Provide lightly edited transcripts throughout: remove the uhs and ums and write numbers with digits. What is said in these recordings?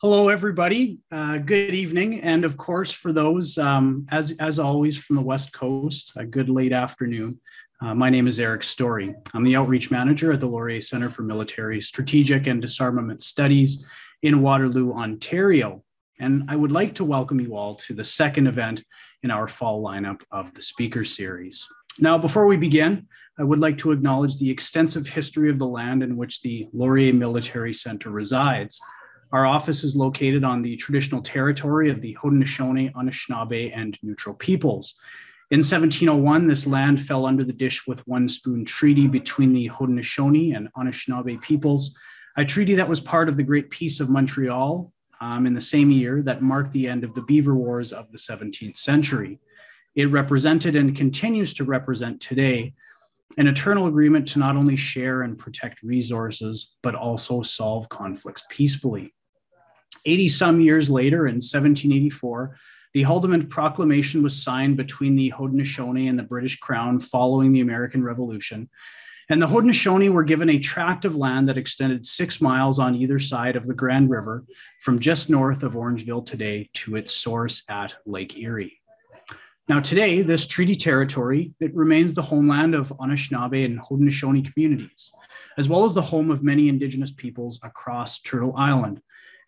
Hello, everybody. Good evening. And of course, for those, as always, from the West Coast, a good late afternoon. My name is Eric Story. I'm the Outreach Manager at the Laurier Centre for Military Strategic and Disarmament Studies in Waterloo, Ontario. And I would like to welcome you all to the second event in our fall lineup of the speaker series. Now, before we begin, I would like to acknowledge the extensive history of the land in which the Laurier Military Centre resides. Our office is located on the traditional territory of the Haudenosaunee, Anishinaabe, and Neutral peoples. In 1701, this land fell under the Dish with One Spoon Treaty between the Haudenosaunee and Anishinaabe peoples, a treaty that was part of the Great Peace of Montreal in the same year that marked the end of the Beaver Wars of the 17th century. It represented and continues to represent today an eternal agreement to not only share and protect resources, but also solve conflicts peacefully. 80-some years later, in 1784, the Haldimand Proclamation was signed between the Haudenosaunee and the British Crown following the American Revolution. And the Haudenosaunee were given a tract of land that extended 6 miles on either side of the Grand River from just north of Orangeville today to its source at Lake Erie. Now today, this treaty territory, it remains the homeland of Anishinaabe and Haudenosaunee communities, as well as the home of many Indigenous peoples across Turtle Island.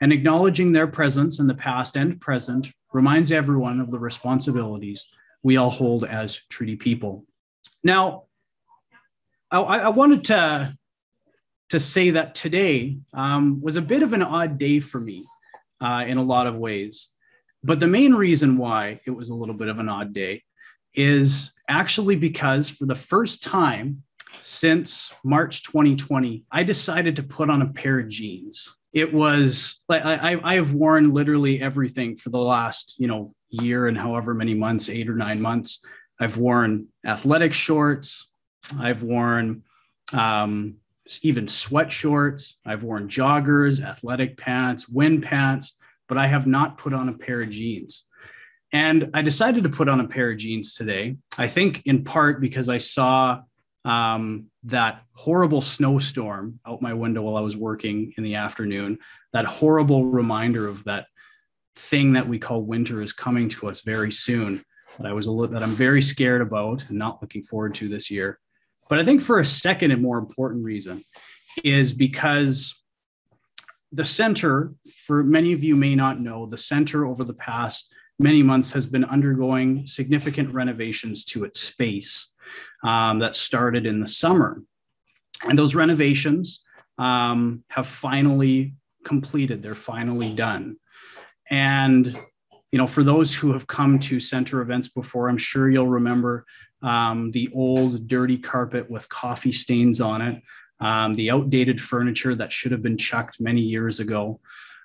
And acknowledging their presence in the past and present reminds everyone of the responsibilities we all hold as treaty people. Now, I wanted to say that today was a bit of an odd day for me in a lot of ways. But the main reason why it was a little bit of an odd day is actually because for the first time since March 2020, I decided to put on a pair of jeans. It was like I have worn literally everything for the last, year and however many months, 8 or 9 months. I've worn athletic shorts. I've worn even sweat shorts. I've worn joggers, athletic pants, wind pants, but I have not put on a pair of jeans. And I decided to put on a pair of jeans today, I think in part because I saw that horrible snowstorm out my window while I was working in the afternoon, that horrible reminder of that thing that we call winter is coming to us very soon, that I'm very scared about and not looking forward to this year. But I think for a second and more important reason is because the center, for many of you may not know, the center over the past many months has been undergoing significant renovations to its space that started in the summer. And those renovations have finally completed. They're finally done. And, for those who have come to center events before, I'm sure you'll remember the old dirty carpet with coffee stains on it, the outdated furniture that should have been chucked many years ago.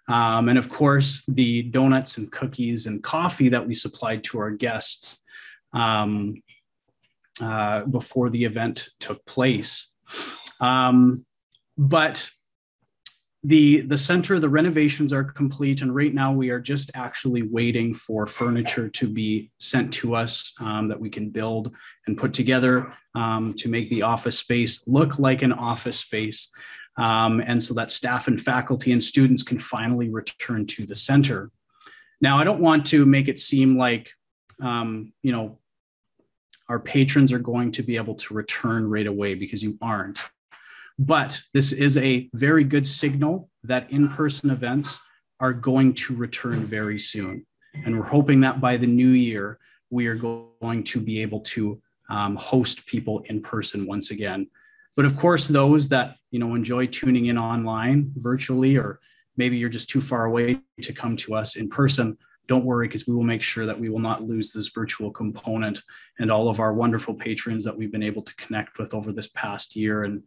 And of course, the donuts and cookies and coffee that we supplied to our guests before the event took place. But the center, the renovations are complete, and right now we are just actually waiting for furniture to be sent to us that we can build and put together to make the office space look like an office space. And so that staff and faculty and students can finally return to the center. Now, I don't want to make it seem like, our patrons are going to be able to return right away, because you aren't. But this is a very good signal that in-person events are going to return very soon. And we're hoping that by the new year, we are going to be able to host people in person once again. But of course, those that enjoy tuning in online, virtually, or maybe you're just too far away to come to us in person, don't worry, because we will make sure that we will not lose this virtual component and all of our wonderful patrons that we've been able to connect with over this past year. And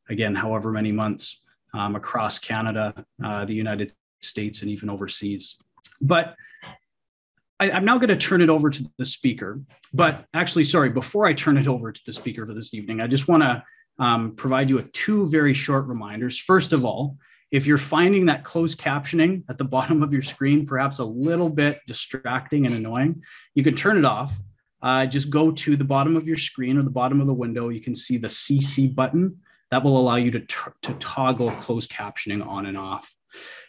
again, however many months across Canada, the United States, and even overseas. But I'm now going to turn it over to the speaker. But actually, sorry, before I turn it over to the speaker for this evening, I just want to provide you with 2 very short reminders. First of all, if you're finding that closed captioning at the bottom of your screen perhaps a little bit distracting and annoying, you can turn it off. Just go to the bottom of your screen or the bottom of the window. You can see the CC button. That will allow you to toggle closed captioning on and off.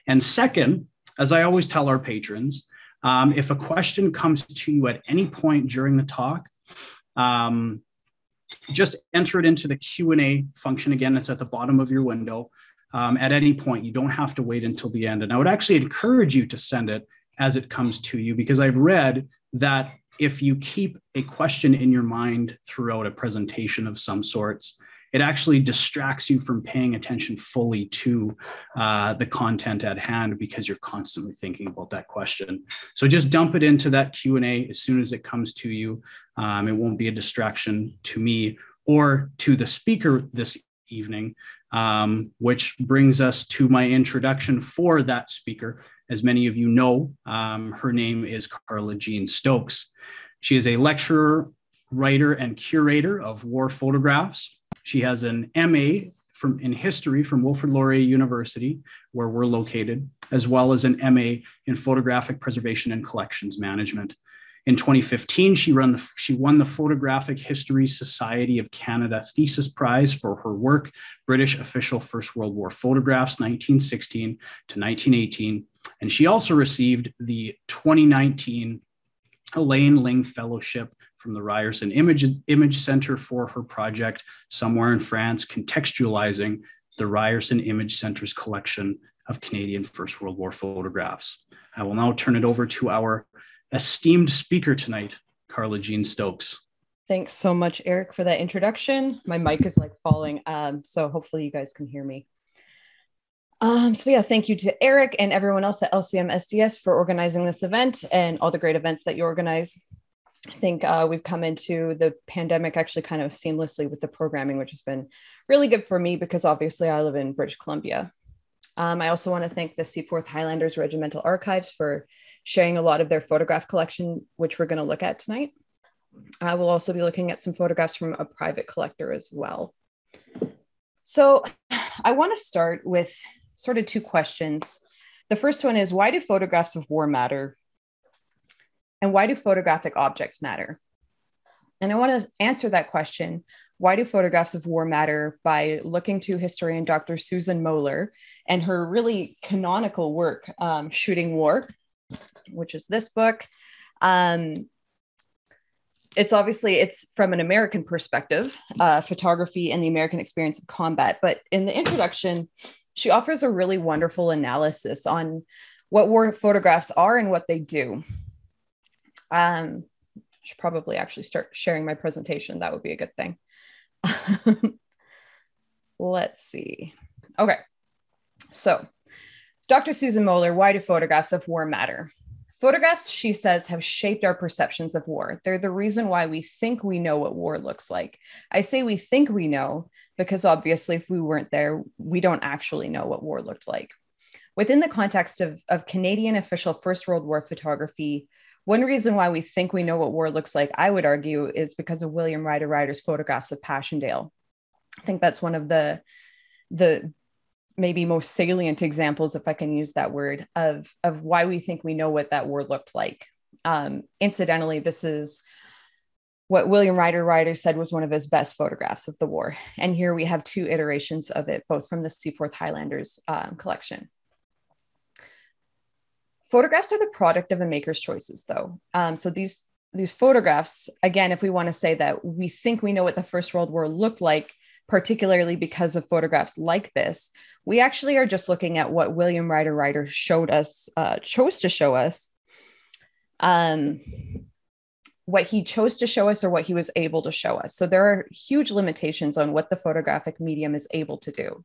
And second, as I always tell our patrons, if a question comes to you at any point during the talk, just enter it into the Q&A function. Again, it's at the bottom of your window. At any point, you don't have to wait until the end. And I would actually encourage you to send it as it comes to you, because I've read that if you keep a question in your mind throughout a presentation of some sorts, it actually distracts you from paying attention fully to the content at hand, because you're constantly thinking about that question. So just dump it into that Q&A as soon as it comes to you. It won't be a distraction to me or to the speaker this evening, which brings us to my introduction for that speaker. As many of you know, her name is Carla Jean Stokes. She is a lecturer, writer, and curator of war photographs. She has an MA in history from Wilfrid Laurier University, where we're located, as well as an MA in photographic preservation and collections management. In 2015, she won the Photographic History Society of Canada Thesis Prize for her work, British Official First World War Photographs, 1916 to 1918. And she also received the 2019 Elaine Ling Fellowship from the Ryerson Image Center for her project, Somewhere in France, contextualizing the Ryerson Image Center's collection of Canadian First World War photographs. I will now turn it over to our esteemed speaker tonight, Carla Jean Stokes. Thanks so much, Eric, for that introduction. My mic is like falling, so hopefully you guys can hear me. So yeah, thank you to Eric and everyone else at LCM SDS for organizing this event and all the great events that you organize. I think we've come into the pandemic actually kind of seamlessly with the programming, which has been really good for me because obviously I live in British Columbia. I also want to thank the Seaforth Highlanders Regimental Archives for sharing a lot of their photograph collection, which we're going to look at tonight. We'll also be looking at some photographs from a private collector as well. So I want to start with sort of two questions. The first one is, why do photographs of war matter? And why do photographic objects matter? And I want to answer that question, why do photographs of war matter, by looking to historian Dr. Susan Moeller and her really canonical work, Shooting War, which is this book. It's from an American perspective, photography and the American experience of combat. But in the introduction, she offers a really wonderful analysis on what war photographs are and what they do. I should probably actually start sharing my presentation. That would be a good thing. Let's see. Okay. So Dr. Susan Moeller, why do photographs of war matter? Photographs, she says, have shaped our perceptions of war. They're the reason why we think we know what war looks like. I say we think we know because obviously if we weren't there, we don't actually know what war looked like. Within the context of Canadian official First World War photography, one reason why we think we know what war looks like, I would argue, is because of William Ryder Ryder's photographs of Passchendaele. I think that's one of the maybe most salient examples, if I can use that word, of why we think we know what that war looked like. Incidentally, this is what William Ryder Ryder said was one of his best photographs of the war. And here we have two iterations of it, both from the Seaforth Highlanders collection. Photographs are the product of a maker's choices, though. So these photographs, again, if we want to say that we think we know what the First World War looked like, particularly because of photographs like this, we actually are just looking at what William Ryder Ryder chose to show us, what he chose to show us or what he was able to show us. So there are huge limitations on what the photographic medium is able to do.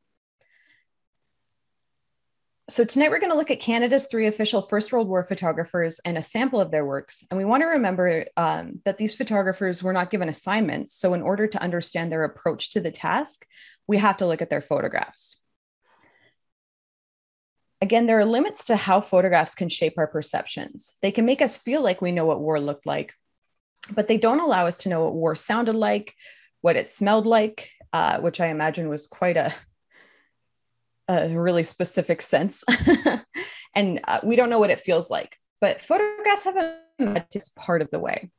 So tonight we're going to look at Canada's 3 official First World War photographers and a sample of their works. And we want to remember that these photographers were not given assignments. So in order to understand their approach to the task, we have to look at their photographs. Again, there are limits to how photographs can shape our perceptions. They can make us feel like we know what war looked like, but they don't allow us to know what war sounded like, what it smelled like, which I imagine was quite a really specific sense. And we don't know what it feels like, but photographs have a magic part of the way.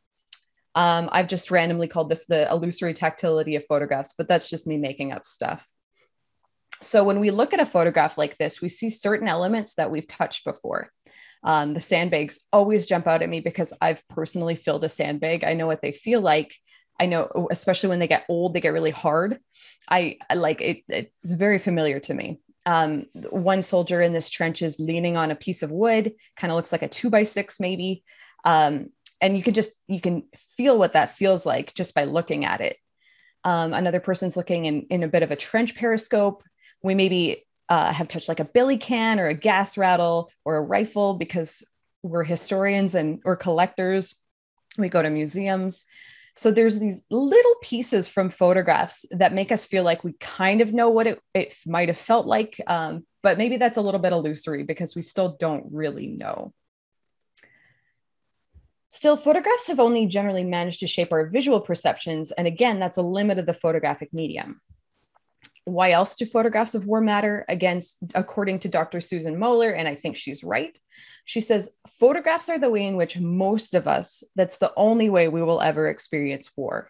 I've just randomly called this the illusory tactility of photographs, but that's just me making up stuff. So when we look at a photograph like this, we see certain elements that we've touched before. The sandbags always jump out at me because I've personally filled a sandbag. I know what they feel like. I know, especially when they get old, they get really hard. I like it. It's very familiar to me. One soldier in this trench is leaning on a piece of wood, kind of looks like a 2x6 maybe. And you can feel what that feels like just by looking at it. Another person's looking in a bit of a trench periscope. We maybe have touched like a billy can or a gas rattle or a rifle because we're historians or collectors. We go to museums. So there's these little pieces from photographs that make us feel like we kind of know what it might have felt like, but maybe that's a little bit illusory because we still don't really know. Still, photographs have only generally managed to shape our visual perceptions. And again, that's a limit of the photographic medium. Why else do photographs of war matter? Again, according to Dr. Susan Moeller, and I think she's right, she says, photographs are the way in which most of us, that's the only way we will ever experience war.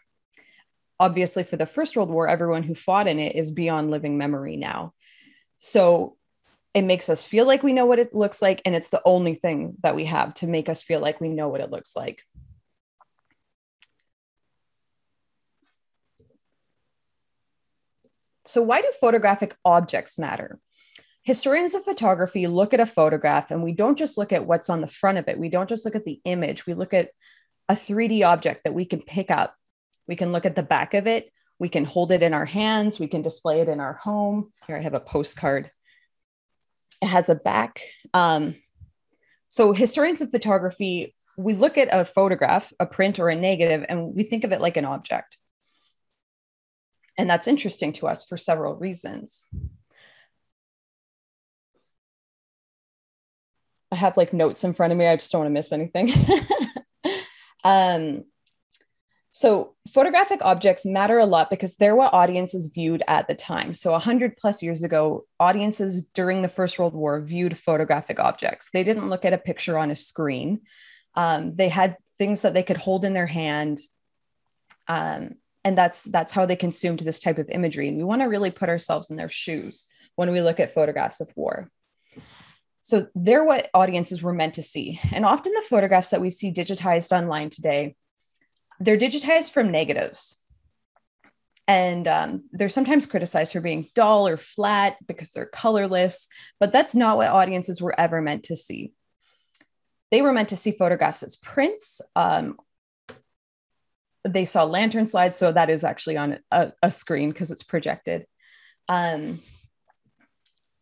Obviously, for the First World War, everyone who fought in it is beyond living memory now. So it makes us feel like we know what it looks like, and it's the only thing that we have to make us feel like we know what it looks like. So why do photographic objects matter? Historians of photography look at a photograph and we don't just look at what's on the front of it. We don't just look at the image. We look at a 3D object that we can pick up. We can look at the back of it. We can hold it in our hands. We can display it in our home. Here I have a postcard. It has a back. So historians of photography, we look at a photograph, a print or a negative, and we think of it like an object. And that's interesting to us for several reasons. I have like notes in front of me. I just don't want to miss anything. So photographic objects matter a lot because they're what audiences viewed at the time. So 100+ years ago, audiences during the First World War viewed photographic objects. They didn't look at a picture on a screen. They had things that they could hold in their hand. And that's how they consumed this type of imagery. And we want to really put ourselves in their shoes when we look at photographs of war. So they're what audiences were meant to see. And often the photographs that we see digitized online today, they're digitized from negatives. And they're sometimes criticized for being dull or flat because they're colorless, but that's not what audiences were ever meant to see. They were meant to see photographs as prints. They saw lantern slides, so that is actually on a screen because it's projected.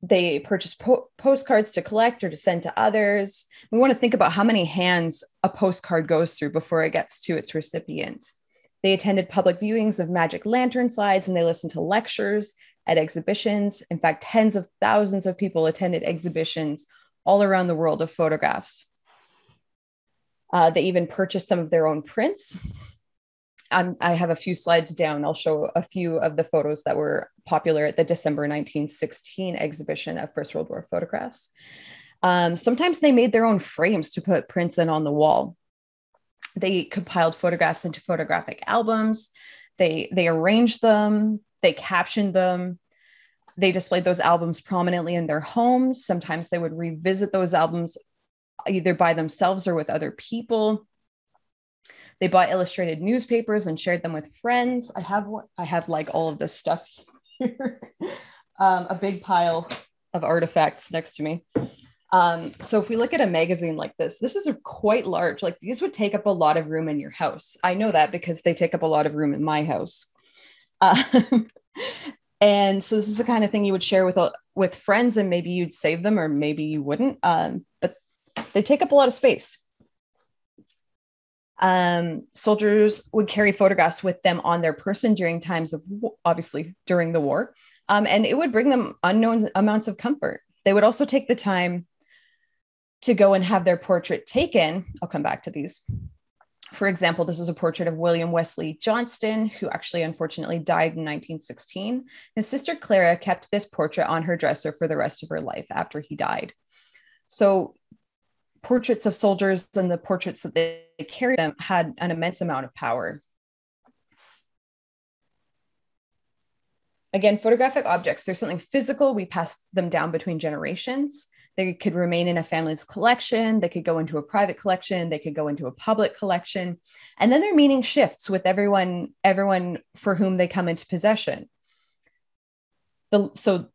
They purchased postcards to collect or to send to others. We want to think about how many hands a postcard goes through before it gets to its recipient. They attended public viewings of magic lantern slides and they listened to lectures at exhibitions. In fact, tens of thousands of people attended exhibitions all around the world of photographs. They even purchased some of their own prints. I have a few slides down. I'll show a few of the photos that were popular at the December 1916 exhibition of First World War photographs. Sometimes they made their own frames to put prints in on the wall. They compiled photographs into photographic albums. They arranged them. They captioned them. They displayed those albums prominently in their homes. Sometimes they would revisit those albums either by themselves or with other people. They bought illustrated newspapers and shared them with friends. I have like all of this stuff here. A big pile of artifacts next to me. So if we look at a magazine like this is quite large. Like these would take up a lot of room in your house. I know that because they take up a lot of room in my house. And so this is the kind of thing you would share with friends, and maybe you'd save them or maybe you wouldn't. But they take up a lot of space. Soldiers would carry photographs with them on their person during times of, obviously during the war, and it would bring them unknown amounts of comfort. They would also take the time to go and have their portrait taken. I'll come back to these. For example, this is a portrait of William Wesley Johnston, who actually unfortunately died in 1916. His sister Clara kept this portrait on her dresser for the rest of her life after he died. So portraits of soldiers and the portraits that they carried them had an immense amount of power. Again, photographic objects, they're something physical. We pass them down between generations. They could remain in a family's collection. They could go into a private collection. They could go into a public collection. And then their meaning shifts with everyone for whom they come into possession. So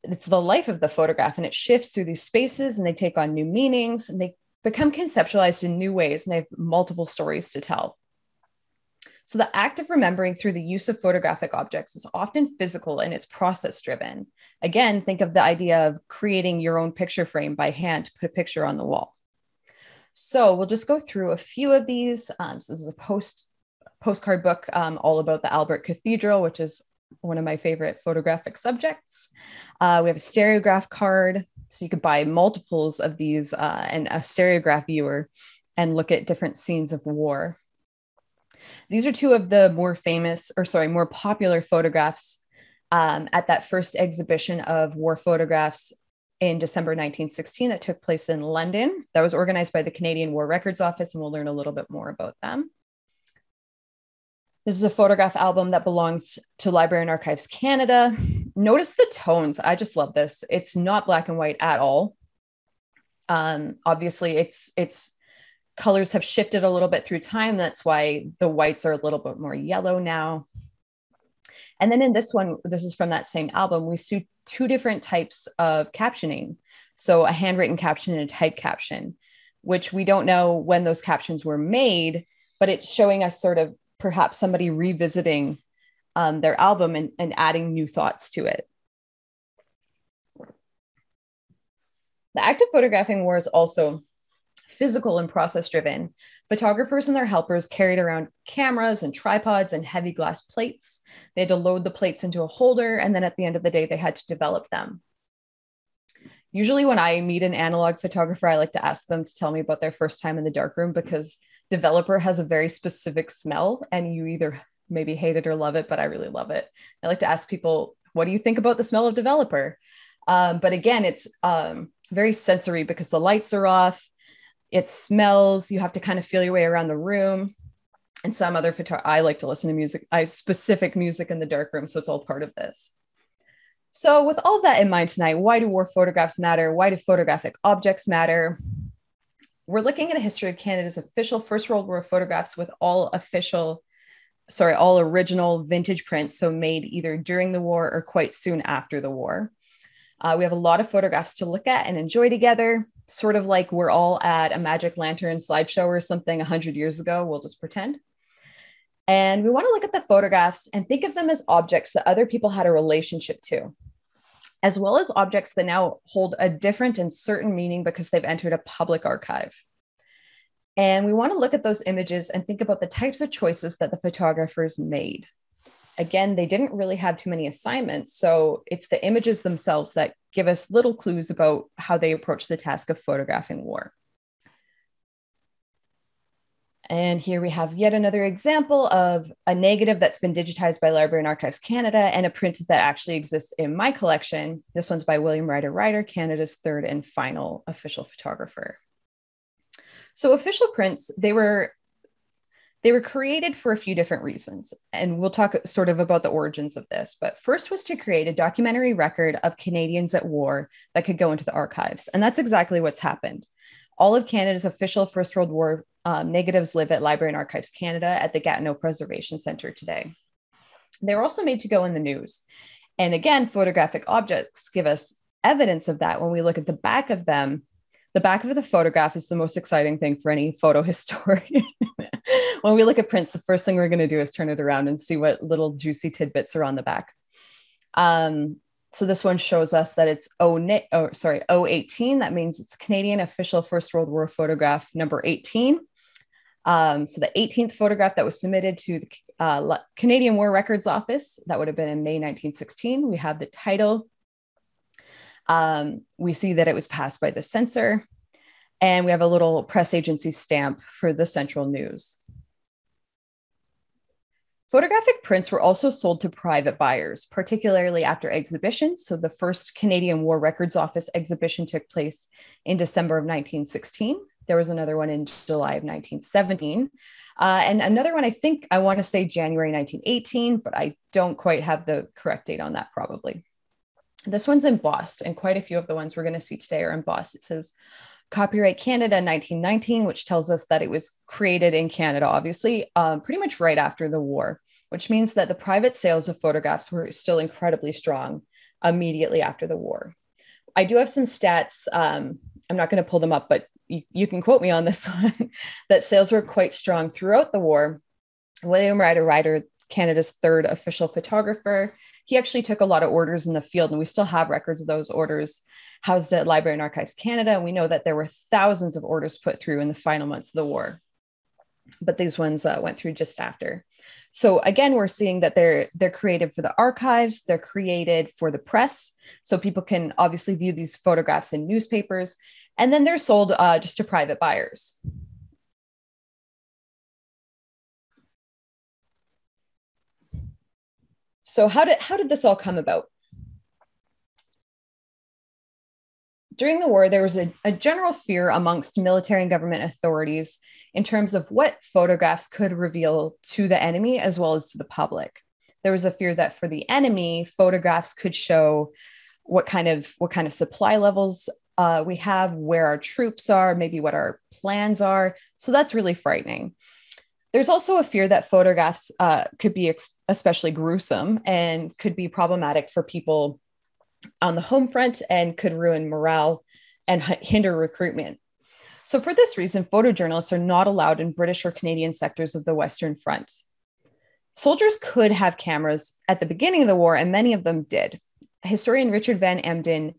it's the life of the photograph, and it shifts through these spaces, and they take on new meanings, and they become conceptualized in new ways, and they have multiple stories to tell. So the act of remembering through the use of photographic objects is often physical and it's process driven. Again, think of the idea of creating your own picture frame by hand to put a picture on the wall. So we'll just go through a few of these. So this is a postcard book all about the Albert Cathedral, which is one of my favorite photographic subjects. We have a stereograph card. So you could buy multiples of these and a stereograph viewer and look at different scenes of war. These are two of the more popular photographs at that first exhibition of war photographs in December 1916 that took place in London. That was organized by the Canadian War Records Office, and we'll learn a little bit more about them. This is a photograph album that belongs to Library and Archives Canada. Notice the tones. I just love this. It's not black and white at all. Obviously, its colors have shifted a little bit through time. That's why the whites are a little bit more yellow now. And then in this one, this is from that same album, we see two different types of captioning. So a handwritten caption and a typed caption, which we don't know when those captions were made, but it's showing us sort of perhaps somebody revisiting their album and adding new thoughts to it. The act of photographing war is also physical and process driven. Photographers and their helpers carried around cameras and tripods and heavy glass plates. They had to load the plates into a holder, and then at the end of the day, they had to develop them. Usually when I meet an analog photographer, I like to ask them to tell me about their first time in the darkroom, because developer has a very specific smell, and you either maybe hate it or love it, but I really love it. I like to ask people, what do you think about the smell of developer? But again, it's very sensory because the lights are off, it smells, you have to kind of feel your way around the room. And some other I like to listen to music, specific music in the darkroom, so it's all part of this. So with all of that in mind tonight, why do war photographs matter? Why do photographic objects matter? We're looking at a history of Canada's official First World War photographs with all original vintage prints, so made either during the war or quite soon after the war. We have a lot of photographs to look at and enjoy together, sort of like we're all at a Magic Lantern slideshow or something 100 years ago, we'll just pretend. And we want to look at the photographs and think of them as objects that other people had a relationship to, as well as objects that now hold a different and certain meaning because they've entered a public archive. And we want to look at those images and think about the types of choices that the photographers made. Again, they didn't really have too many assignments, so it's the images themselves that give us little clues about how they approach the task of photographing war. And here we have yet another example of a negative that's been digitized by Library and Archives Canada and a print that actually exists in my collection. This one's by William Ryder, Canada's third and final official photographer. So official prints, they were created for a few different reasons, and we'll talk sort of about the origins of this. But first was to create a documentary record of Canadians at war that could go into the archives. And that's exactly what's happened. All of Canada's official First World War negatives live at Library and Archives Canada at the Gatineau Preservation Centre today. They were also made to go in the news. And again, photographic objects give us evidence of that when we look at the back of them. The back of the photograph is the most exciting thing for any photo historian. When we look at prints, the first thing we're going to do is turn it around and see what little juicy tidbits are on the back. So this one shows us that it's 018. That means it's Canadian official First World War photograph number 18. So the 18th photograph that was submitted to the Canadian War Records Office, that would have been in May 1916. We have the title. We see that it was passed by the censor, and we have a little press agency stamp for the Central News. Photographic prints were also sold to private buyers, particularly after exhibitions. So the first Canadian War Records Office exhibition took place in December of 1916. There was another one in July of 1917. And another one, I want to say January 1918, but I don't quite have the correct date on that probably. This one's embossed, and quite a few of the ones we're going to see today are embossed. It says Copyright Canada 1919, which tells us that it was created in Canada, obviously, pretty much right after the war, which means that the private sales of photographs were still incredibly strong immediately after the war. I do have some stats. I'm not going to pull them up, but you can quote me on this one, that sales were quite strong throughout the war. William Ryder, Canada's third official photographer, he actually took a lot of orders in the field, and we still have records of those orders housed at Library and Archives Canada. And we know that there were thousands of orders put through in the final months of the war, but these ones went through just after. So again, we're seeing that they're created for the archives, they're created for the press, so people can obviously view these photographs in newspapers, and then they're sold just to private buyers. So how did this all come about? During the war, there was a general fear amongst military and government authorities in terms of what photographs could reveal to the enemy as well as to the public. There was a fear that for the enemy, photographs could show what kind of supply levels we have, where our troops are, maybe what our plans are. So that's really frightening. There's also a fear that photographs could be especially gruesome and could be problematic for people on the home front and could ruin morale and hinder recruitment. So for this reason, photojournalists are not allowed in British or Canadian sectors of the Western Front. Soldiers could have cameras at the beginning of the war, and many of them did. Historian Richard Van Emden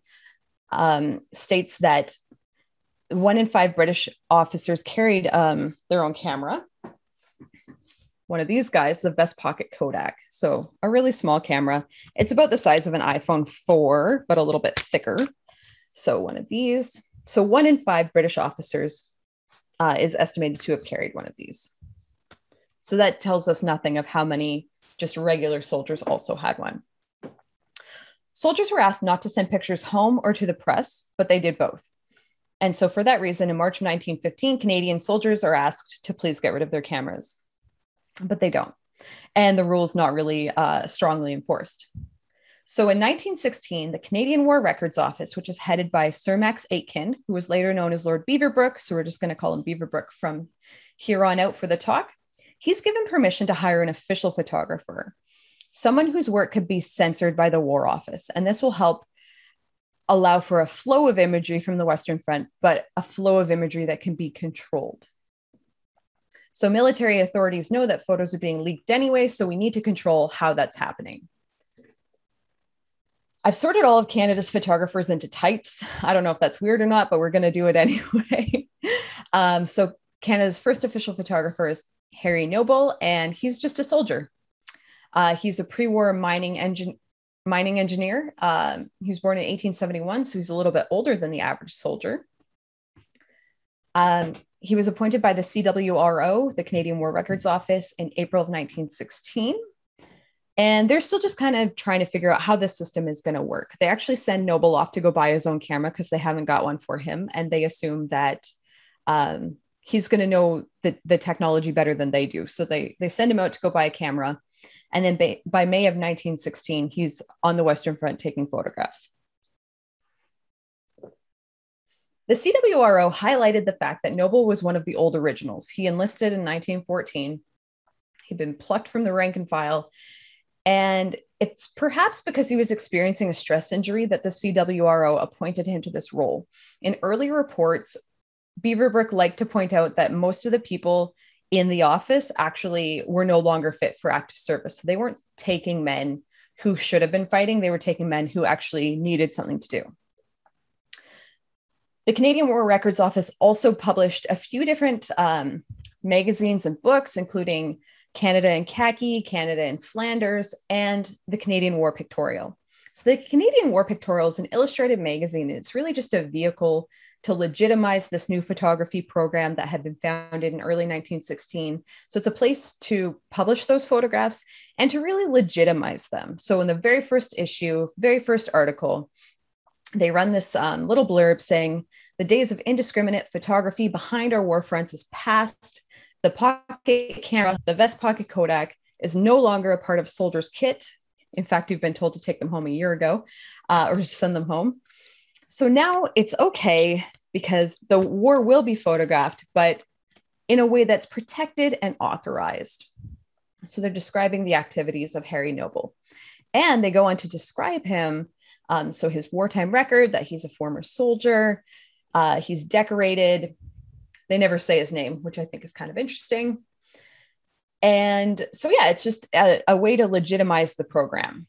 states that 1 in 5 British officers carried their own camera. One of these guys, the Vest Pocket Kodak. So a really small camera. It's about the size of an iPhone 4, but a little bit thicker. So one of these. So 1 in 5 British officers is estimated to have carried one of these. So that tells us nothing of how many just regular soldiers also had one. Soldiers were asked not to send pictures home or to the press, but they did both. And so for that reason, in March of 1915, Canadian soldiers are asked to please get rid of their cameras, but they don't. And the rule is not really strongly enforced. So in 1916, the Canadian War Records Office, which is headed by Sir Max Aitken, who was later known as Lord Beaverbrook, so we're just going to call him Beaverbrook from here on out for the talk, he's given permission to hire an official photographer, someone whose work could be censored by the War Office. And this will help allow for a flow of imagery from the Western Front, but a flow of imagery that can be controlled. So military authorities know that photos are being leaked anyway, so we need to control how that's happening. I've sorted all of Canada's photographers into types. I don't know if that's weird or not, but we're going to do it anyway. So Canada's first official photographer is Harry Noble, and he's just a soldier. He's a pre-war mining engineer. He was born in 1871, so he's a little bit older than the average soldier. He was appointed by the CWRO, the Canadian War Records Office, in April of 1916. And they're still just kind of trying to figure out how this system is going to work. They actually send Noble off to go buy his own camera because they haven't got one for him. And they assume that he's going to know the technology better than they do. So they send him out to go buy a camera. And then by May of 1916, he's on the Western Front taking photographs. The CWRO highlighted the fact that Noble was one of the old originals. He enlisted in 1914. He'd been plucked from the rank and file. And it's perhaps because he was experiencing a stress injury that the CWRO appointed him to this role. In early reports, Beaverbrook liked to point out that most of the people in the office actually were no longer fit for active service. So they weren't taking men who should have been fighting. They were taking men who actually needed something to do. The Canadian War Records Office also published a few different magazines and books, including Canada in Khaki, Canada in Flanders, and the Canadian War Pictorial. So the Canadian War Pictorial is an illustrated magazine, and it's really just a vehicle to legitimize this new photography program that had been founded in early 1916. So it's a place to publish those photographs and to really legitimize them. So in the very first issue, very first article, they run this little blurb saying, "The days of indiscriminate photography behind our war fronts is past. The pocket camera, the Vest Pocket Kodak, is no longer a part of soldiers' kit. In fact, we've been told to take them home a year ago or to send them home. So now it's okay because the war will be photographed, but in a way that's protected and authorized. So they're describing the activities of Harry Noble. And they go on to describe him. So his wartime record, that he's a former soldier, he's decorated. They never say his name, which I think is kind of interesting. And so, yeah, it's just a way to legitimize the program.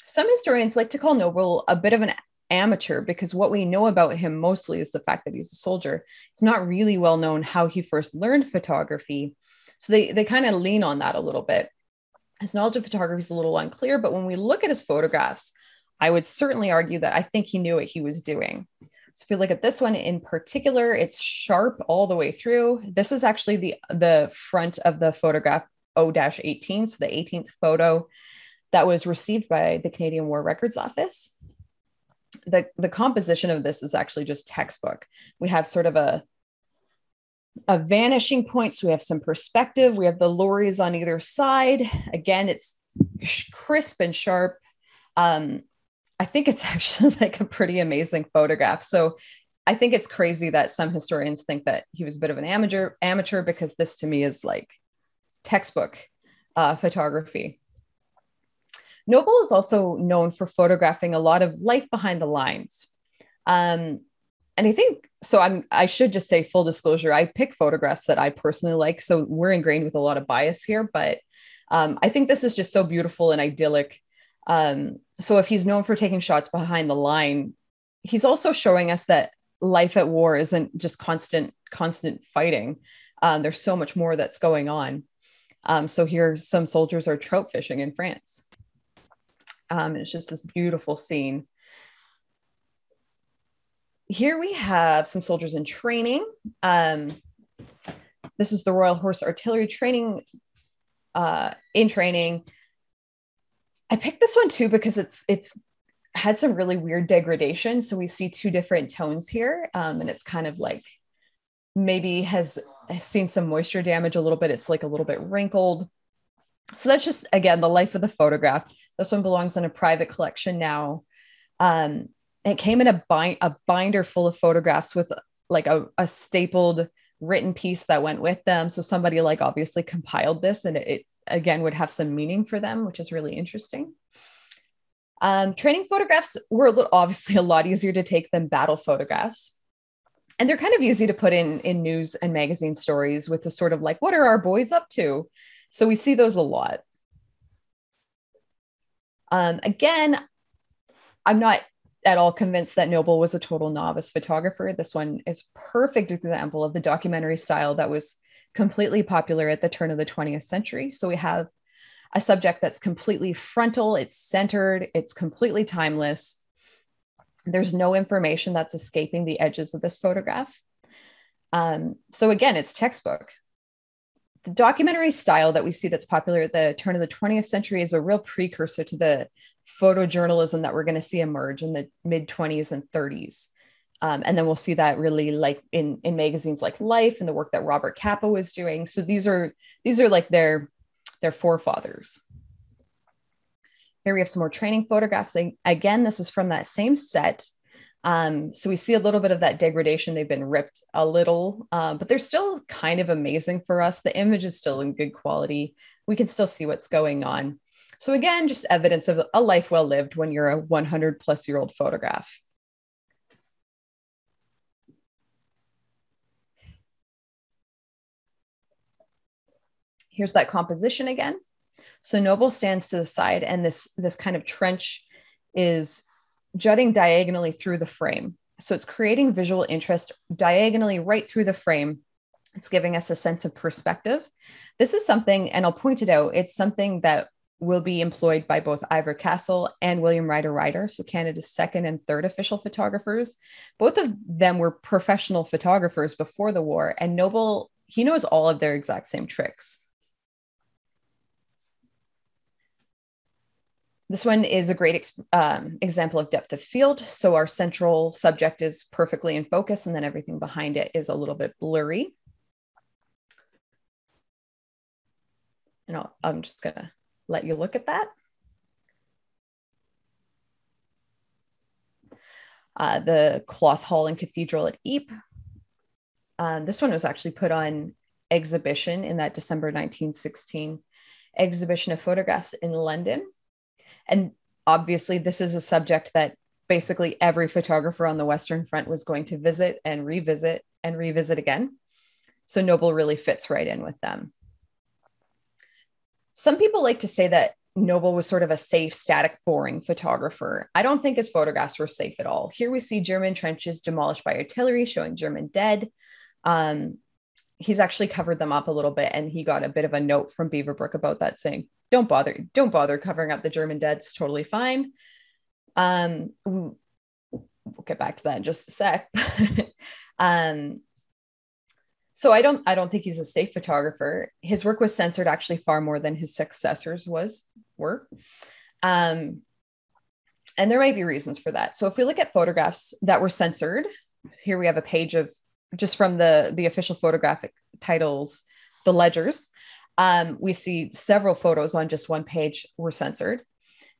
Some historians like to call Noble a bit of an amateur because what we know about him mostly is the fact that he's a soldier. It's not really well known how he first learned photography. So they kind of lean on that a little bit. His knowledge of photography is a little unclear, but when we look at his photographs, I would certainly argue that I think he knew what he was doing. So if you look at this one in particular, it's sharp all the way through. This is actually the front of the photograph O-18, so the 18th photo that was received by the Canadian War Records Office. The composition of this is actually just textbook. We have sort of a vanishing point. So we have some perspective. We have the lorries on either side. Again, it's crisp and sharp. I think it's actually like a pretty amazing photograph. So I think it's crazy that some historians think that he was a bit of an amateur because this to me is like textbook photography. Noble is also known for photographing a lot of life behind the lines. And I think, so I should just say full disclosure, I pick photographs that I personally like. So we're ingrained with a lot of bias here, but I think this is just so beautiful and idyllic. So if he's known for taking shots behind the line, he's also showing us that life at war isn't just constant fighting. There's so much more that's going on. So here, some soldiers are trout fishing in France. It's just this beautiful scene. Here we have some soldiers in training. This is the Royal Horse Artillery training, in training. I picked this one too because it's had some really weird degradation. So we see two different tones here, and it's kind of like maybe has seen some moisture damage a little bit. It's like a little bit wrinkled. So that's just, again, the life of the photograph. This one belongs in a private collection now. It came in a binder full of photographs with like a stapled written piece that went with them. So somebody like obviously compiled this, and it again would have some meaning for them, which is really interesting. Training photographs were obviously a lot easier to take than battle photographs. And they're kind of easy to put in news and magazine stories with the sort of like, what are our boys up to? So we see those a lot. Again, I'm not at all convinced that Noble was a total novice photographer. This one is a perfect example of the documentary style that was completely popular at the turn of the 20th century. So we have a subject that's completely frontal, it's centered, it's completely timeless. There's no information that's escaping the edges of this photograph. So again, it's textbook. The documentary style that we see that's popular at the turn of the 20th century is a real precursor to the photojournalism that we're going to see emerge in the mid 20s and 30s. And then we'll see that really like in magazines like Life and the work that Robert Capa was doing. So these are like their forefathers. Here we have some more training photographs. Again, this is from that same set. So we see a little bit of that degradation. They've been ripped a little, but they're still kind of amazing for us. The image is still in good quality. We can still see what's going on. So again, just evidence of a life well lived when you're a 100-plus-year-old photograph. Here's that composition again. So Noble stands to the side, and this kind of trench is jutting diagonally through the frame. So it's creating visual interest diagonally right through the frame. It's giving us a sense of perspective. This is something, and I'll point it out, it's something that will be employed by both Ivor Castle and William Ryder, so Canada's second and third official photographers. Both of them were professional photographers before the war, and Noble, he knows all of their exact same tricks. This one is a great example of depth of field. So our central subject is perfectly in focus, and then everything behind it is a little bit blurry. And I'm just gonna let you look at that. the Cloth Hall and Cathedral at Ypres. This one was actually put on exhibition in that December 1916 exhibition of photographs in London. And obviously, this is a subject that basically every photographer on the Western Front was going to visit and revisit again. So Noble really fits right in with them. Some people like to say that Noble was sort of a safe, static, boring photographer. I don't think his photographs were safe at all. Here we see German trenches demolished by artillery, showing German dead. He's actually covered them up a little bit, and he got a bit of a note from Beaverbrook about that, saying, don't bother covering up the German dead. It's totally fine. We'll get back to that in just a sec. So I don't think he's a safe photographer. His work was censored actually far more than his successors were. And there might be reasons for that. So if we look at photographs that were censored, here we have a page of just from the official photographic titles, the ledgers. We see several photos on just one page were censored.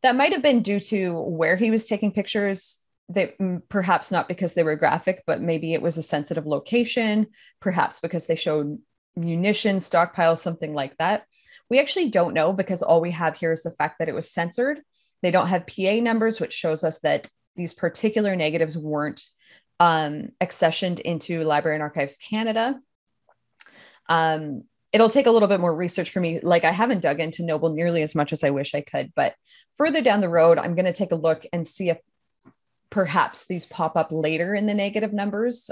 That might have been due to where he was taking pictures. That perhaps not because they were graphic, but maybe it was a sensitive location, perhaps because they showed munitions, stockpiles, something like that. We actually don't know, because all we have here is the fact that it was censored. They don't have PA numbers, which shows us that these particular negatives weren't accessioned into Library and Archives Canada. It'll take a little bit more research for me. Like, I haven't dug into Noble nearly as much as I wish I could, but further down the road, I'm going to take a look and see if perhaps these pop up later in the negative numbers.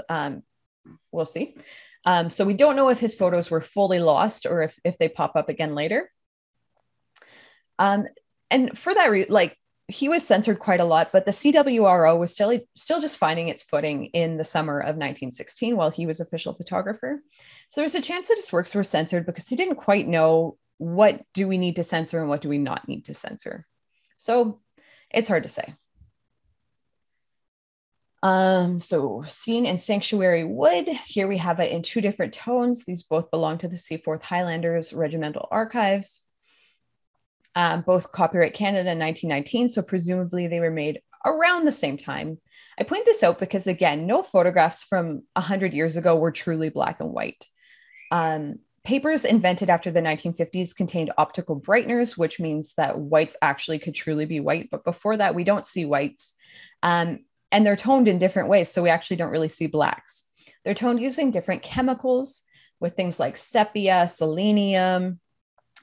We'll see. So we don't know if his photos were fully lost or if they pop up again later. And for that, he was censored quite a lot, but the CWRO was still just finding its footing in the summer of 1916 while he was official photographer. So there's a chance that his works were censored because they didn't quite know what do we need to censor and what do we not need to censor. So it's hard to say. So Scene and Sanctuary Wood, here we have it in two different tones. These both belong to the Seaforth Highlanders Regimental Archives. Both copyright Canada in 1919, so presumably they were made around the same time. I point this out because, again, no photographs from 100 years ago were truly black and white. Papers invented after the 1950s contained optical brighteners, which means that whites actually could truly be white, but before that, we don't see whites. And they're toned in different ways, so we actually don't really see blacks. They're toned using different chemicals with things like sepia, selenium,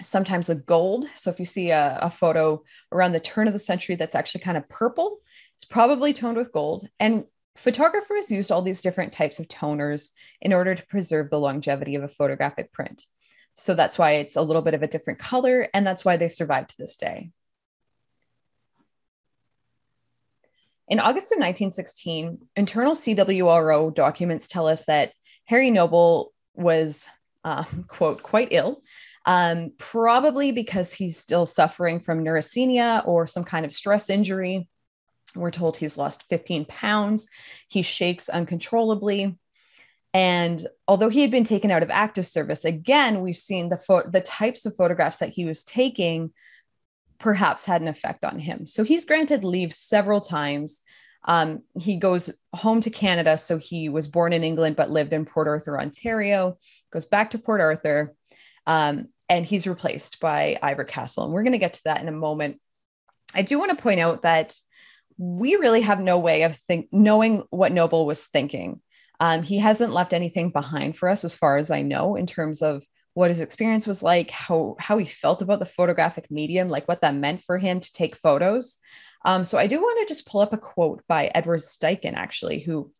sometimes with gold. So if you see a photo around the turn of the century that's actually kind of purple, it's probably toned with gold. And photographers used all these different types of toners in order to preserve the longevity of a photographic print. So that's why it's a little bit of a different color, and that's why they survive to this day. In August of 1916, internal CWRO documents tell us that Harry Noble was, quote, quite ill, probably because he's still suffering from neurasthenia or some kind of stress injury. We're told he's lost 15 pounds. He shakes uncontrollably. And although he had been taken out of active service, again, we've seen the types of photographs that he was taking perhaps had an effect on him. So he's granted leave several times. He goes home to Canada. So he was born in England, but lived in Port Arthur, Ontario, goes back to Port Arthur, and he's replaced by Ivor Castle. And we're going to get to that in a moment. I do want to point out that we really have no way of knowing what Noble was thinking. He hasn't left anything behind for us, as far as I know, in terms of what his experience was like, how he felt about the photographic medium, like what that meant for him to take photos. So I do want to just pull up a quote by Edward Steichen, actually, who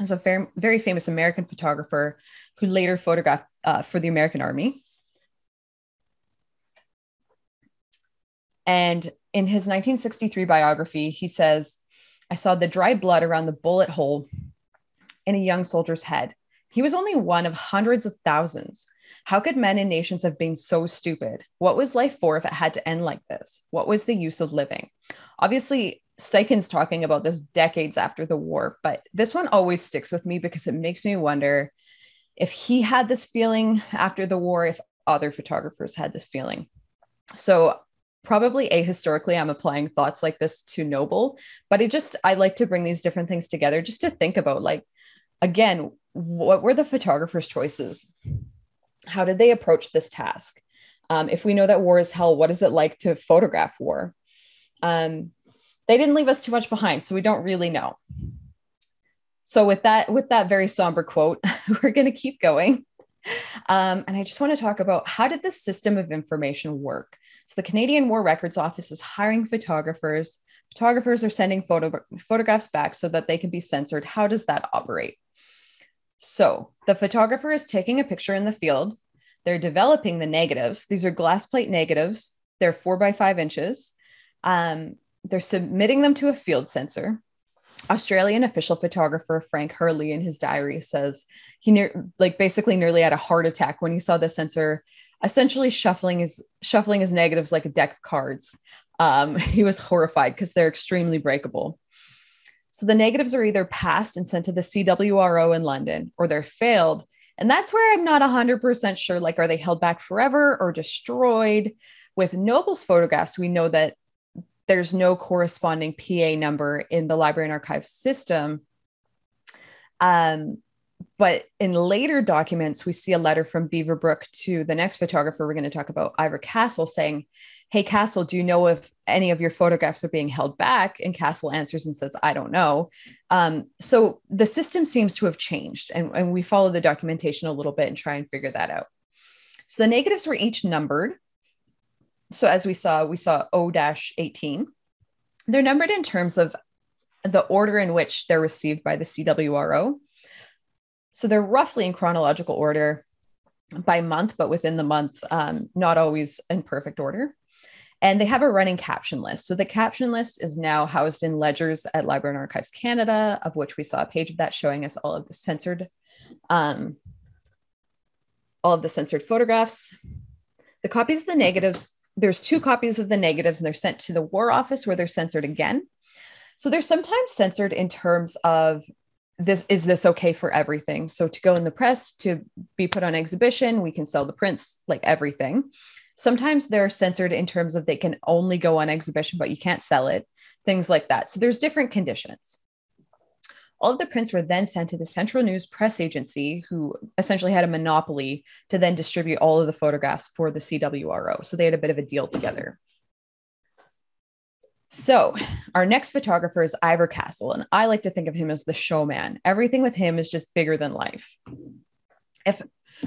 is a very famous American photographer who later photographed for the American Army. And in his 1963 biography, he says, "I saw the dry blood around the bullet hole in a young soldier's head. He was only one of hundreds of thousands. How could men and nations have been so stupid? What was life for if it had to end like this? What was the use of living?" Obviously, Steichen's talking about this decades after the war, but this one always sticks with me because it makes me wonder if he had this feeling after the war, if other photographers had this feeling. So probably ahistorically, I'm applying thoughts like this to Noble, but I like to bring these different things together just to think about, like, again, what were the photographer's choices? How did they approach this task? If we know that war is hell, what is it like to photograph war? They didn't leave us too much behind, so we don't really know. So with that very somber quote, we're going to keep going. And I just want to talk about, how did this system of information work? So the Canadian War Records Office is hiring photographers. Photographers are sending photographs back so that they can be censored. How does that operate? So the photographer is taking a picture in the field. They're developing the negatives. These are glass plate negatives. They're 4 by 5 inches. They're submitting them to a field censor. Australian official photographer Frank Hurley in his diary says he basically nearly had a heart attack when he saw the censor essentially shuffling his negatives like a deck of cards. He was horrified because they're extremely breakable. So the negatives are either passed and sent to the CWRO in London, or they're failed. And that's where I'm not 100% sure, like, are they held back forever or destroyed? With Noble's photographs, we know that there's no corresponding PA number in the Library and Archives system. But in later documents, we see a letter from Beaverbrook to the next photographer we're going to talk about, Ivor Castle, saying, "Hey, Castle, do you know if any of your photographs are being held back?" And Castle answers and says, "I don't know." So the system seems to have changed, and we follow the documentation a little bit and try and figure that out. So the negatives were each numbered. So as we saw O-18. They're numbered in terms of the order in which they're received by the CWRO. So they're roughly in chronological order by month, but within the month, not always in perfect order. And they have a running caption list. So the caption list is now housed in ledgers at Library and Archives Canada, of which we saw a page of that showing us all of the censored photographs. The copies of the negatives, there's 2 copies of the negatives, and they're sent to the War Office, where they're censored again. So they're sometimes censored in terms of, is this okay for everything? So to go in the press, to be put on exhibition, we can sell the prints, like everything. Sometimes they're censored in terms of they can only go on exhibition, but you can't sell it, things like that. So there's different conditions. All of the prints were then sent to the Central News Press Agency, who essentially had a monopoly to then distribute all of the photographs for the CWRO. So they had a bit of a deal together. So our next photographer is Ivor Castle, and I like to think of him as the showman. Everything with him is just bigger than life. If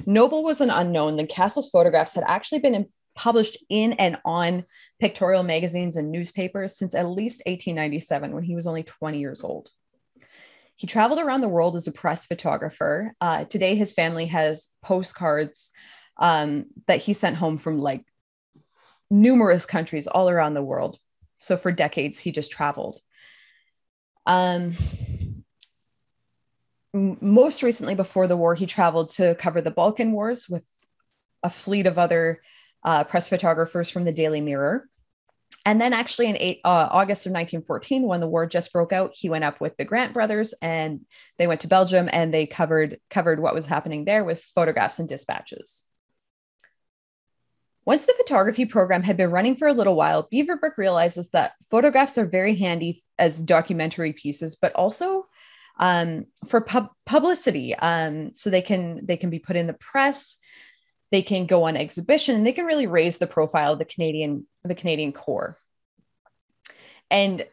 Noble was an unknown, then Castle's photographs had actually been published in and on pictorial magazines and newspapers since at least 1897, when he was only 20 years old. He traveled around the world as a press photographer. Today, his family has postcards that he sent home from like numerous countries all around the world. So for decades, he just traveled. Most recently, before the war, he traveled to cover the Balkan Wars with a fleet of other press photographers from the Daily Mirror. And then actually in August of 1914, when the war just broke out, he went up with the Grant brothers and they went to Belgium and they covered what was happening there with photographs and dispatches. Once the photography program had been running for a little while, Beaverbrook realizes that photographs are very handy as documentary pieces, but also for publicity. So they can be put in the press, they can go on exhibition, and they can really raise the profile of the Canadian Corps. And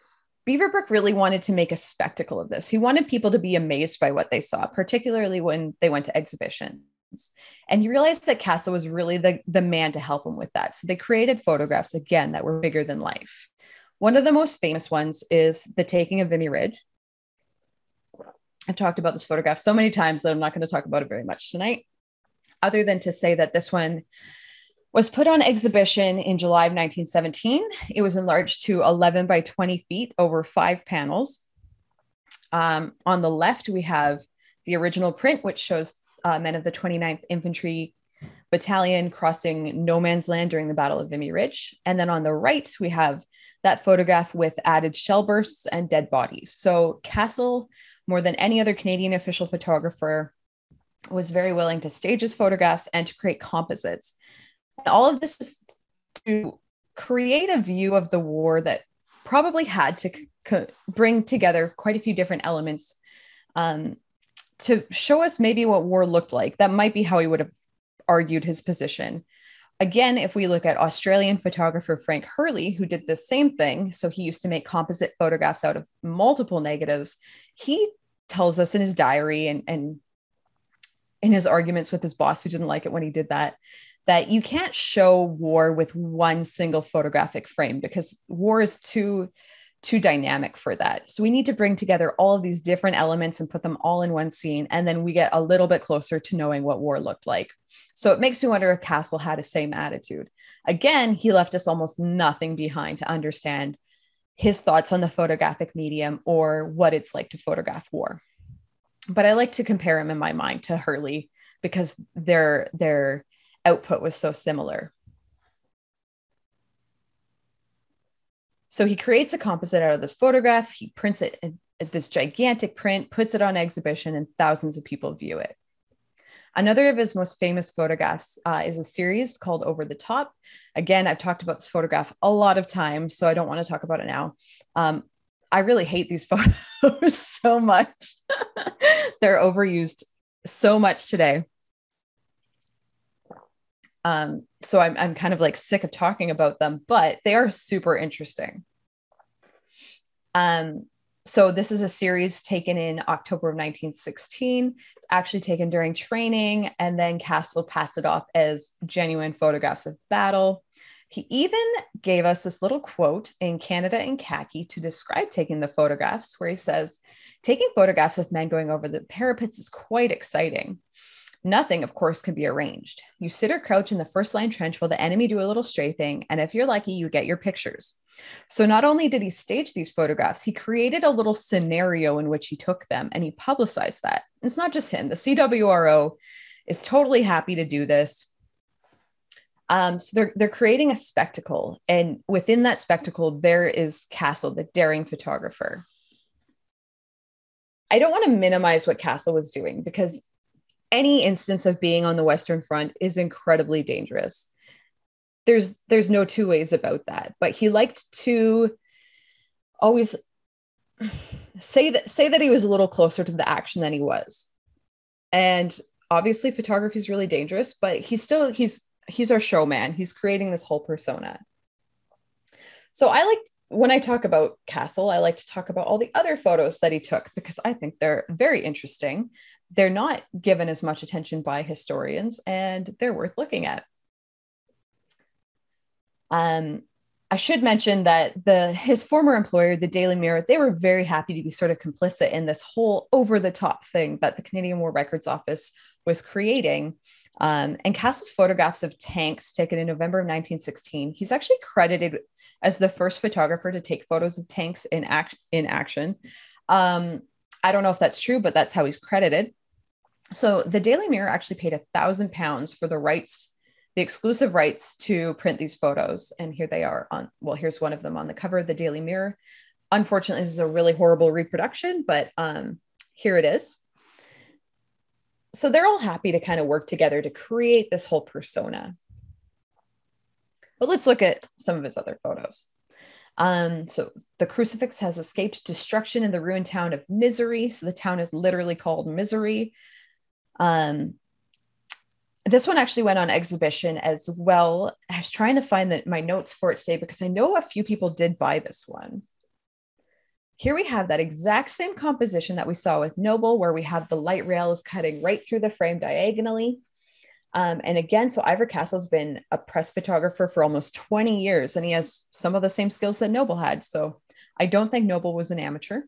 Beaverbrook really wanted to make a spectacle of this. He wanted people to be amazed by what they saw, particularly when they went to exhibitions. And he realized that Castle was really the man to help him with that. So they created photographs, again, that were bigger than life. One of the most famous ones is the taking of Vimy Ridge. I've talked about this photograph so many times that I'm not going to talk about it very much tonight, other than to say that this one was put on exhibition in July of 1917. It was enlarged to 11 by 20 feet over 5 panels. On the left, we have the original print, which shows men of the 29th Infantry Battalion crossing no man's land during the Battle of Vimy Ridge. And then on the right, we have that photograph with added shell bursts and dead bodies. So Castle, more than any other Canadian official photographer, was very willing to stage his photographs and to create composites. And all of this was to create a view of the war that probably had to bring together quite a few different elements to show us maybe what war looked like. That might be how he would have argued his position. Again, if we look at Australian photographer Frank Hurley, who did the same thing, so he used to make composite photographs out of multiple negatives, he tells us in his diary and in his arguments with his boss, who didn't like it when he did that, that you can't show war with one single photographic frame because war is too dynamic for that. So we need to bring together all of these different elements and put them all in one scene. And then we get a little bit closer to knowing what war looked like. So it makes me wonder if Castle had the same attitude. Again, he left us almost nothing behind to understand his thoughts on the photographic medium or what it's like to photograph war. But I like to compare him in my mind to Hurley because their output was so similar. So he creates a composite out of this photograph. He prints it in this gigantic print, puts it on exhibition, and thousands of people view it. Another of his most famous photographs is a series called Over the Top. Again, I've talked about this photograph a lot of times, so I don't want to talk about it now. I really hate these photos so much. They're overused so much today. So I'm kind of like sick of talking about them, but they are super interesting. So this is a series taken in October of 1916. It's actually taken during training, and then Castle passed it off as genuine photographs of battle. He even gave us this little quote in Canada in Khaki to describe taking the photographs, where he says, "Taking photographs of men going over the parapets is quite exciting. Nothing, of course, can be arranged. You sit or crouch in the first line trench while the enemy do a little strafing, and if you're lucky, you get your pictures." So not only did he stage these photographs, he created a little scenario in which he took them, and he publicized that. It's not just him. The CWRO is totally happy to do this. So they're creating a spectacle, and within that spectacle, there is Castle, the daring photographer. I don't want to minimize what Castle was doing because any instance of being on the Western Front is incredibly dangerous. There's no two ways about that, but he liked to always say that he was a little closer to the action than he was. And obviously photography is really dangerous, but he's our showman. He's creating this whole persona. So when I talk about Castle, I like to talk about all the other photos that he took because I think they're very interesting. They're not given as much attention by historians, and they're worth looking at. I should mention that his former employer, the Daily Mirror, they were very happy to be sort of complicit in this whole over-the-top thing that the Canadian War Records Office was creating. And Castle's photographs of tanks taken in November of 1916, he's actually credited as the first photographer to take photos of tanks in action. I don't know if that's true, but that's how he's credited. So the Daily Mirror actually paid £1,000 for the exclusive rights to print these photos. And here they are here's one of them on the cover of the Daily Mirror. Unfortunately, this is a really horrible reproduction, but here it is. So they're all happy to kind of work together to create this whole persona. But let's look at some of his other photos. So the crucifix has escaped destruction in the ruined town of Misery. So the town is literally called Misery. This one actually went on exhibition as well. I was trying to find my notes for it today because I know a few people did buy this one. Here we have that exact same composition that we saw with Noble, where we have the light rails cutting right through the frame diagonally. And again, so Ivor Castle's been a press photographer for almost 20 years, and he has some of the same skills that Noble had. So I don't think Noble was an amateur.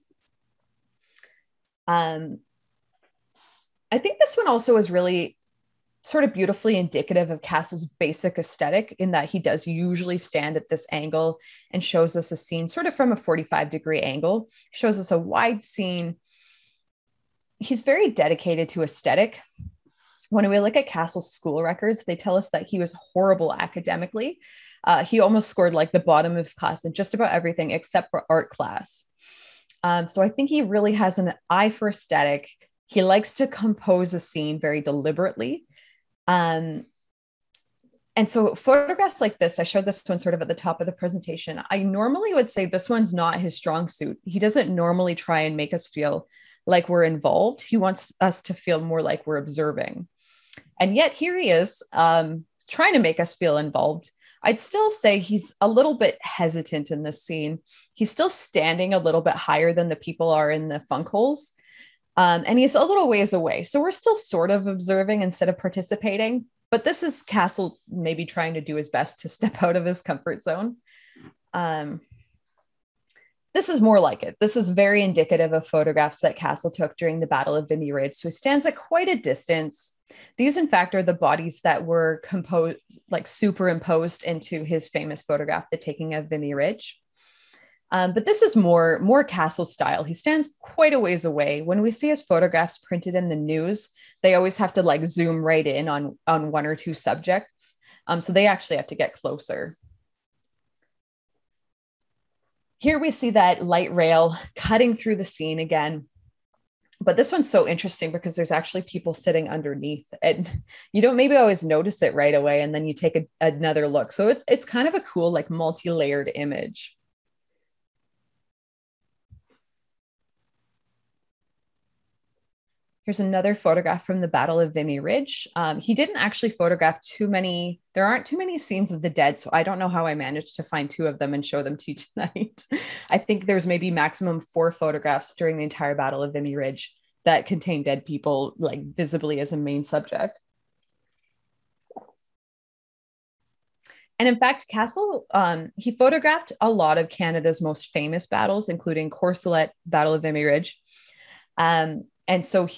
I think this one also is really sort of beautifully indicative of Castle's basic aesthetic in that he does usually stand at this angle and shows us a scene sort of from a 45-degree angle, shows us a wide scene. He's very dedicated to aesthetic. When we look at Castle's school records, they tell us that he was horrible academically. He almost scored like the bottom of his class in just about everything except for art class. So I think he really has an eye for aesthetic. He likes to compose a scene very deliberately. And so photographs like this, I showed this one sort of at the top of the presentation. I normally would say this one's not his strong suit. He doesn't normally try and make us feel like we're involved. He wants us to feel more like we're observing. And yet here he is, trying to make us feel involved. I'd still say he's a little bit hesitant in this scene. He's still standing a little bit higher than the people are in the funk holes. And he's a little ways away. So we're still sort of observing instead of participating. But this is Castle maybe trying to do his best to step out of his comfort zone. This is more like it. This is very indicative of photographs that Castle took during the Battle of Vimy Ridge. So he stands at quite a distance. These, in fact, are the bodies that were composed, like superimposed into his famous photograph, The Taking of Vimy Ridge. But this is more Castle style. He stands quite a ways away. When we see his photographs printed in the news, they always have to like zoom right in on one or two subjects. So they actually have to get closer. Here we see that light rail cutting through the scene again. But this one's so interesting because there's actually people sitting underneath, and you don't maybe always notice it right away. And then you take another look. So it's kind of a cool, like multi-layered image. Here's another photograph from the Battle of Vimy Ridge. He didn't actually photograph too many. There aren't too many scenes of the dead, so I don't know how I managed to find 2 of them and show them to you tonight. I think there's maybe maximum 4 photographs during the entire Battle of Vimy Ridge that contain dead people, like visibly as a main subject. And in fact, Castle, he photographed a lot of Canada's most famous battles, including Courcelette, Battle of Vimy Ridge. And so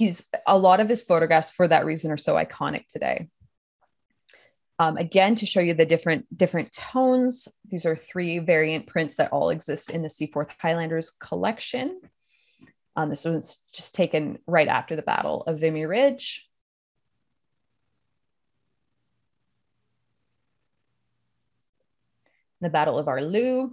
a lot of his photographs for that reason are so iconic today. Again, to show you the different tones, these are 3 variant prints that all exist in the Seaforth Highlanders collection. This one's just taken right after the Battle of Vimy Ridge. The Battle of Arleux.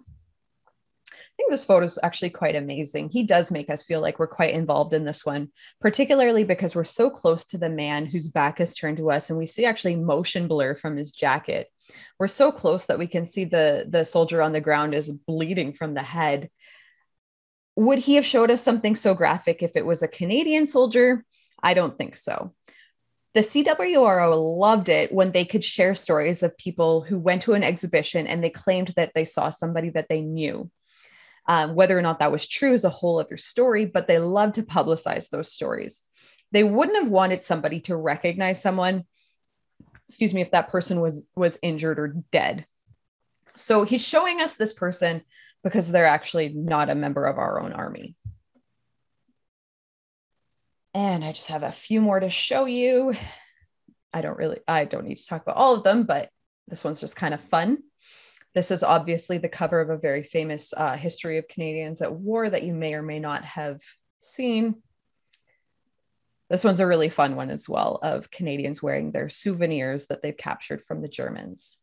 I think this photo is actually quite amazing. He does make us feel like we're quite involved in this one, particularly because we're so close to the man whose back is turned to us, and we see actually motion blur from his jacket. We're so close that we can see the soldier on the ground is bleeding from the head. Would he have showed us something so graphic if it was a Canadian soldier? I don't think so. The CWRO loved it when they could share stories of people who went to an exhibition and they claimed that they saw somebody that they knew. Whether or not that was true is a whole other story, but they love to publicize those stories. They wouldn't have wanted somebody to recognize someone, if that person was injured or dead. So he's showing us this person because they're actually not a member of our own army. And I just have a few more to show you. I don't need to talk about all of them, but this one's just kind of fun. This is obviously the cover of a very famous History of Canadians at War that you may or may not have seen. This one's a really fun one as well, of Canadians wearing their souvenirs that they've captured from the Germans.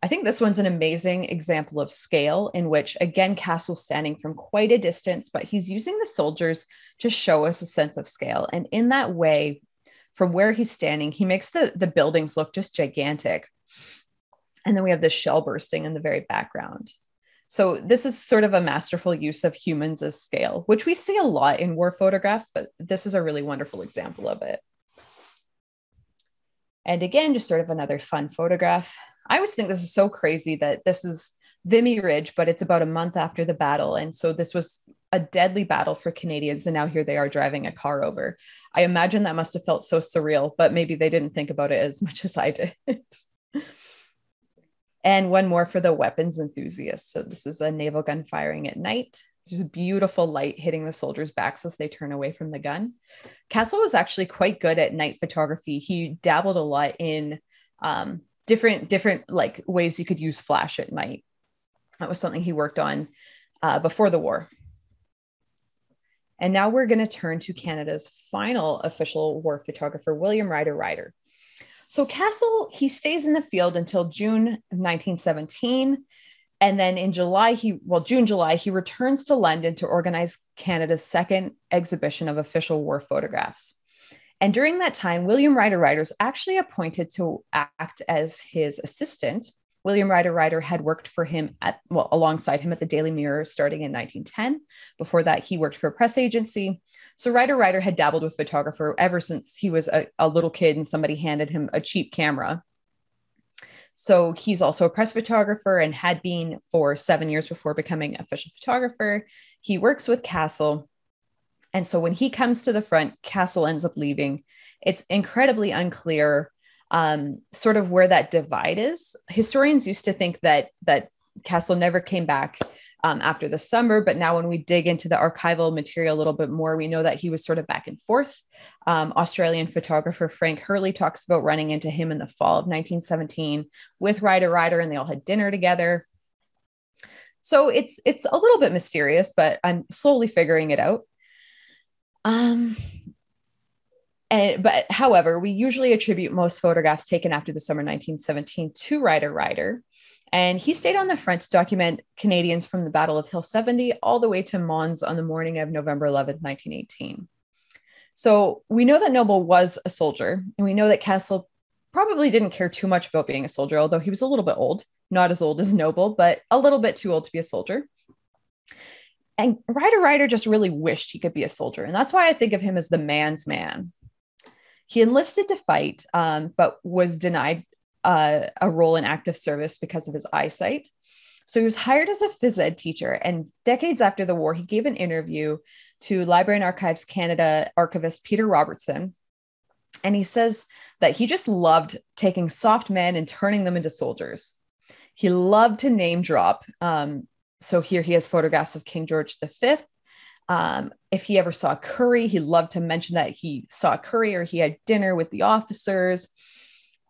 I think this one's an amazing example of scale in which, again, Castle's standing from quite a distance, but he's using the soldiers to show us a sense of scale. And in that way, from where he's standing, he makes the buildings look just gigantic. And then we have this shell bursting in the very background. So this is sort of a masterful use of humans as scale, which we see a lot in war photographs, but this is a really wonderful example of it. And again, just sort of another fun photograph. I always think this is so crazy that this is Vimy Ridge, but it's about a month after the battle. And so this was a deadly battle for Canadians. And now here they are driving a car over. I imagine that must have felt so surreal, but maybe they didn't think about it as much as I did. And one more for the weapons enthusiasts. So this is a naval gun firing at night. There's a beautiful light hitting the soldiers' backs as they turn away from the gun. Castle was actually quite good at night photography. He dabbled a lot in different like ways you could use flash at night. That was something he worked on before the war. And now we're going to turn to Canada's final official war photographer, William Ryder Ryder. So Castle, he stays in the field until June of 1917. And then in June, July, he returns to London to organize Canada's second exhibition of official war photographs. And during that time, William Ryder Ryder is actually appointed to act as his assistant. William Ryder Ryder had worked for him alongside him at the Daily Mirror starting in 1910. Before that, he worked for a press agency. So Ryder Ryder had dabbled with photography ever since he was a little kid and somebody handed him a cheap camera. So he's also a press photographer and had been for 7 years before becoming official photographer. He works with Castle. And so when he comes to the front, Castle ends up leaving. It's incredibly unclear sort of where that divide is. Historians used to think that Castle never came back after the summer, but now when we dig into the archival material a little bit more, we know that he was sort of back and forth. Australian photographer Frank Hurley talks about running into him in the fall of 1917 with Ryder Ryder, and they all had dinner together. So it's a little bit mysterious, but I'm slowly figuring it out. But however, we usually attribute most photographs taken after the summer 1917 to Ryder Ryder. And he stayed on the front to document Canadians from the Battle of Hill 70 all the way to Mons on the morning of November 11th, 1918. So we know that Noble was a soldier, and we know that Castle probably didn't care too much about being a soldier, although he was a little bit old, not as old as Noble, but a little bit too old to be a soldier. And Ryder Ryder just really wished he could be a soldier. And that's why I think of him as the man's man. He enlisted to fight, but was denied a role in active service because of his eyesight. So he was hired as a phys ed teacher. And decades after the war, he gave an interview to Library and Archives Canada archivist Peter Robertson. And he says that he just loved taking soft men and turning them into soldiers. He loved to name drop. So here he has photographs of King George V. If he ever saw Curry, he loved to mention that he saw Curry or he had dinner with the officers.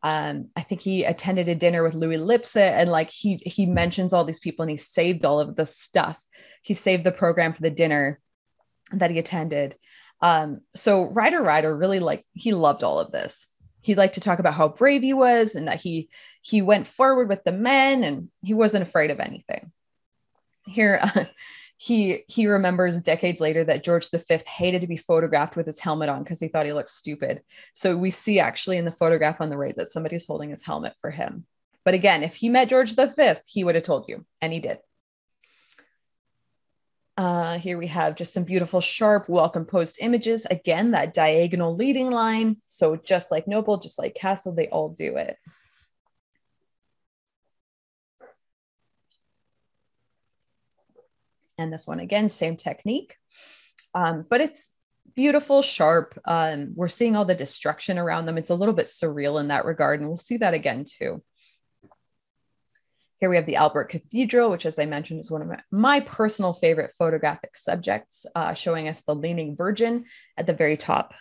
I think he attended a dinner with Louis Lipset, and like he mentions all these people, and he saved all of the stuff. He saved the program for the dinner that he attended. So Ryder Ryder really he loved all of this. He liked to talk about how brave he was and that he went forward with the men and he wasn't afraid of anything. Here, he remembers decades later that George V hated to be photographed with his helmet on because he thought he looked stupid. So we see actually in the photograph on the right that somebody's holding his helmet for him. But again, if he met George V, he would have told you, and he did. Here we have just some beautiful, sharp, well-composed images. Again, that diagonal leading line. So just like Noble, just like Castle, they all do it. And this one, again, same technique, but it's beautiful, sharp. We're seeing all the destruction around them. It's a little bit surreal in that regard, and we'll see that again too. Here we have the Albert Cathedral, which, as I mentioned, is one of my personal favorite photographic subjects, showing us the Leaning Virgin at the very top.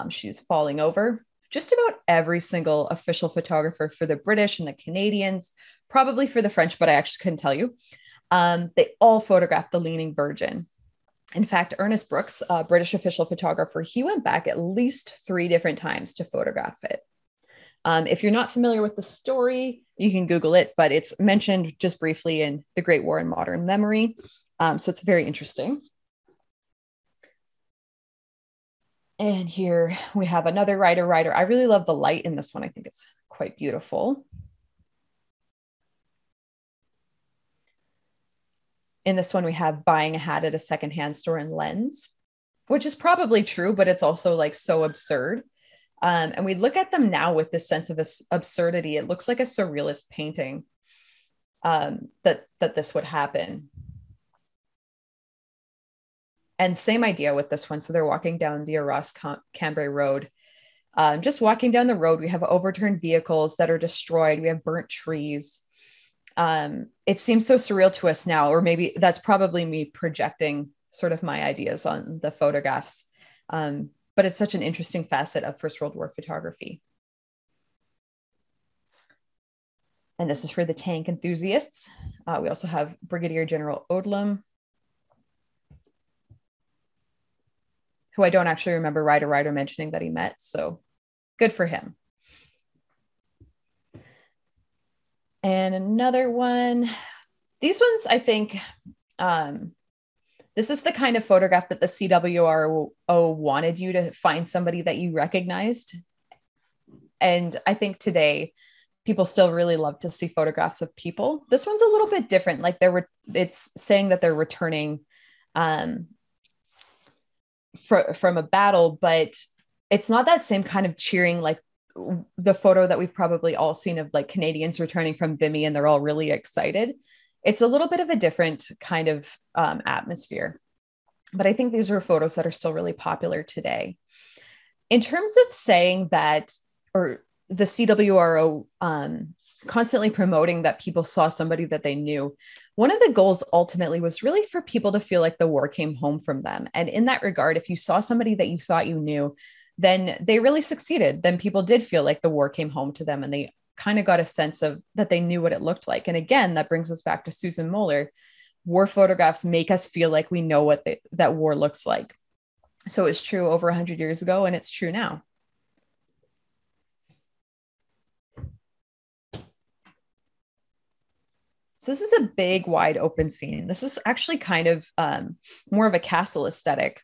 She's falling over. Just about every single official photographer for the British and the Canadians, probably for the French, but I actually couldn't tell you. They all photographed the Leaning Virgin. In fact, Ernest Brooks, a British official photographer, he went back at least 3 different times to photograph it. If you're not familiar with the story, you can Google it, but it's mentioned just briefly in The Great War in Modern Memory. So it's very interesting. And here we have another Ryder Ryder. I really love the light in this one. I think it's quite beautiful. In this one, we have buying a hat at a secondhand store in Lens, which is probably true, but it's also like so absurd. And we look at them now with this sense of absurdity. It looks like a surrealist painting that this would happen. And same idea with this one. So they're walking down the Arras-Cambrai Road. Just walking down the road, we have overturned vehicles that are destroyed. We have burnt trees. It seems so surreal to us now, or maybe that's probably me projecting sort of my ideas on the photographs. But it's such an interesting facet of First World War photography. And this is for the tank enthusiasts. We also have Brigadier General Odlum, who I don't actually remember Ryder Ryder mentioning that he met. So good for him. And another one. These ones, I think, This is the kind of photograph that the CWRO wanted you to find somebody that you recognized. And I think today people still really love to see photographs of people. This one's a little bit different. Like it's saying that they're returning from a battle, but it's not that same kind of cheering, like the photo that we've probably all seen of like Canadians returning from Vimy and they're all really excited. It's a little bit of a different kind of atmosphere. But I think these are photos that are still really popular today. In terms of saying that, or the CWRO constantly promoting that people saw somebody that they knew, one of the goals ultimately was really for people to feel like the war came home from them. And in that regard, if you saw somebody that you thought you knew, then they really succeeded. Then people did feel like the war came home to them and they kind of got a sense of that they knew what it looked like. And again, that brings us back to Susan Moeller. War photographs make us feel like we know what that war looks like. So it's true over 100 years ago, and it's true now. So this is a big, wide open scene. This is actually kind of more of a castle aesthetic.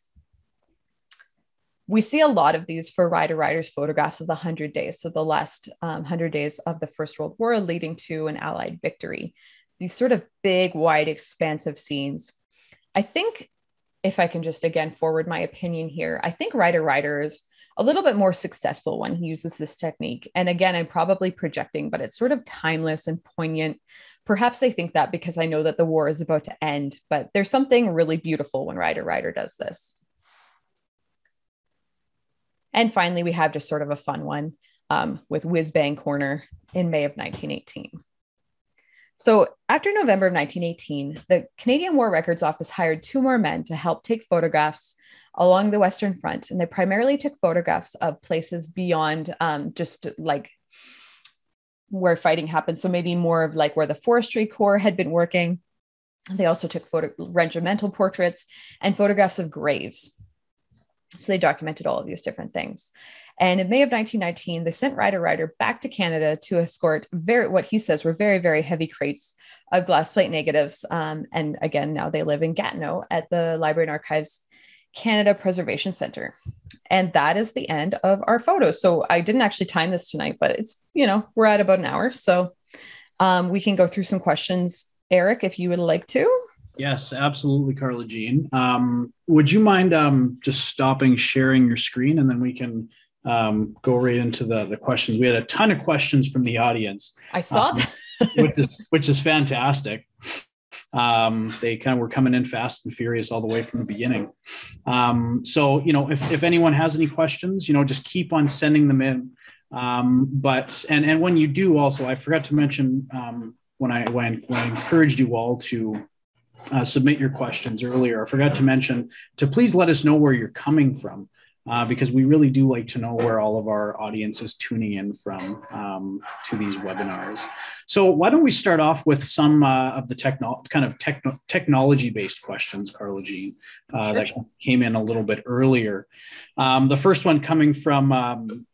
We see a lot of these for Rider-Riders photographs of the 100 days. So the last 100 days of the First World War leading to an Allied victory. These sort of big, wide, expansive scenes. I think, if I can just again forward my opinion here, I think Rider-Rider is a little bit more successful when he uses this technique. And again, I'm probably projecting, but it's sort of timeless and poignant. Perhaps I think that because I know that the war is about to end, but there's something really beautiful when Rider-Rider does this. And finally, we have just sort of a fun one with Whiz Bang Corner in May of 1918. So after November of 1918, the Canadian War Records Office hired 2 more men to help take photographs along the Western Front. And they primarily took photographs of places beyond just like where fighting happened. So maybe more of like where the Forestry Corps had been working. They also took regimental portraits and photographs of graves. So they documented all of these different things. And in May of 1919, they sent Rider-Rider back to Canada to escort what he says were very, very heavy crates of glass plate negatives. And again, now they live in Gatineau at the Library and Archives Canada Preservation Center. And that is the end of our photos. So I didn't actually time this tonight, but it's, we're at about an hour. So we can go through some questions. Eric, if you would like to. Yes, absolutely, Carla Jean. Would you mind just stopping sharing your screen, and then we can go right into the questions? We had a ton of questions from the audience. I saw that. which is fantastic. They kind of were coming in fast and furious all the way from the beginning. So, if anyone has any questions, just keep on sending them in. But when you do also, I forgot to mention when I encouraged you all to submit your questions earlier, I forgot to mention to please let us know where you're coming from, because we really do like to know where all of our audience is tuning in from to these webinars. So why don't we start off with some of the technology-based questions, Carla Jean, Sure. That came in a little bit earlier. The first one coming from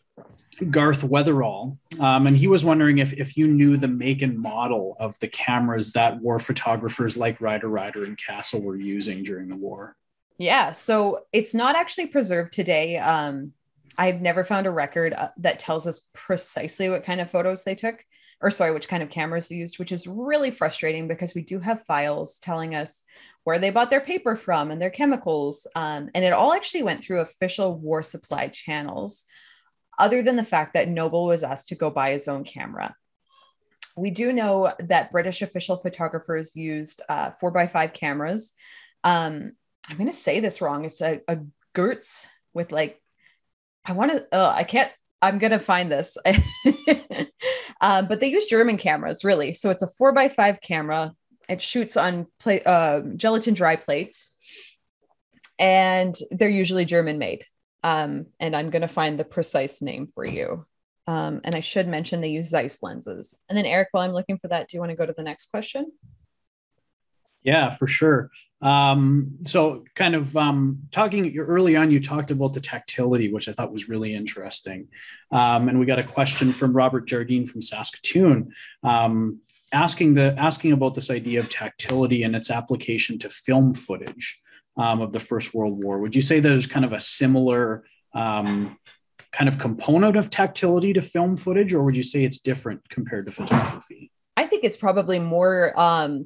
Garth Weatherall, and he was wondering if you knew the make and model of the cameras that war photographers like Rider-Rider and Castle were using during the war. Yeah, so it's not actually preserved today. I've never found a record that tells us precisely what kind of photos they took, which kind of cameras they used, which is really frustrating because we do have files telling us where they bought their paper from and their chemicals. And it all actually went through official war supply channels, other than the fact that Noble was asked to go buy his own camera. We do know that British official photographers used 4x5 cameras. I'm going to say this wrong. It's a Goertz with I'm going to find this. But they use German cameras, really. So it's a 4x5 camera. It shoots on gelatin dry plates. And they're usually German made. And I'm going to find the precise name for you. And I should mention they use Zeiss lenses. And then Eric, while I'm looking for that, do you want to go to the next question? Yeah, for sure. So kind of talking early on, you talked about the tactility, which I thought was really interesting. And we got a question from Robert Jardine from Saskatoon, asking about this idea of tactility and its application to film footage. of the First World War. Would you say there's kind of a similar kind of component of tactility to film footage, or would you say it's different compared to photography? I think it's probably more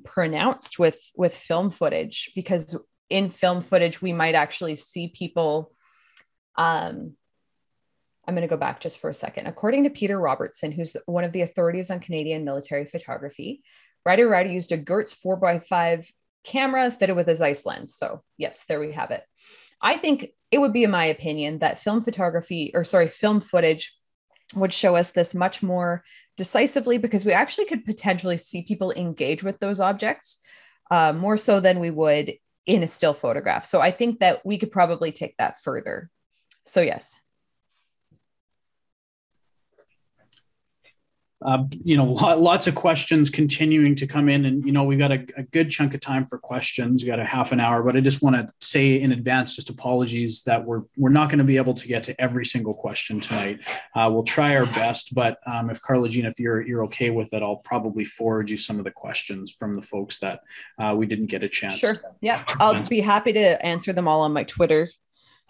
pronounced with film footage, because in film footage, we might actually see people. I'm going to go back just for a second. According to Peter Robertson, who's one of the authorities on Canadian military photography, Ryder Ryder used a Gertz 4x5 camera fitted with a Zeiss lens. So yes, there we have it. I think it would be, in my opinion, that film footage would show us this much more decisively, because we actually could potentially see people engage with those objects more so than we would in a still photograph. So I think that we could probably take that further. So yes. Lots of questions continuing to come in, and we've got a good chunk of time for questions. We got a half an hour, but I just want to say in advance, just apologies that we're not going to be able to get to every single question tonight. We'll try our best, but if Carla Jean, if you're okay with it, I'll probably forward you some of the questions from the folks that we didn't get a chance. Sure. Yeah, I'll be happy to answer them all on my Twitter.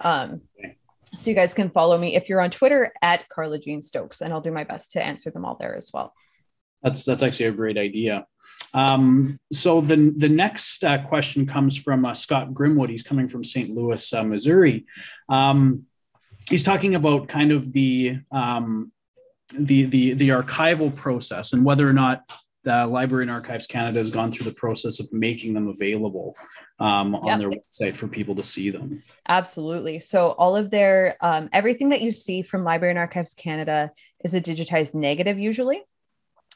Okay. So you guys can follow me if you're on Twitter at Carla Jean Stokes, and I'll do my best to answer them all there as well. That's actually a great idea. So the next question comes from Scott Grimwood. He's coming from St. Louis, Missouri. He's talking about kind of the archival process and whether or not the Library and Archives Canada has gone through the process of making them available on their website for people to see them. Absolutely. So all of their, everything that you see from Library and Archives Canada is a digitized negative usually.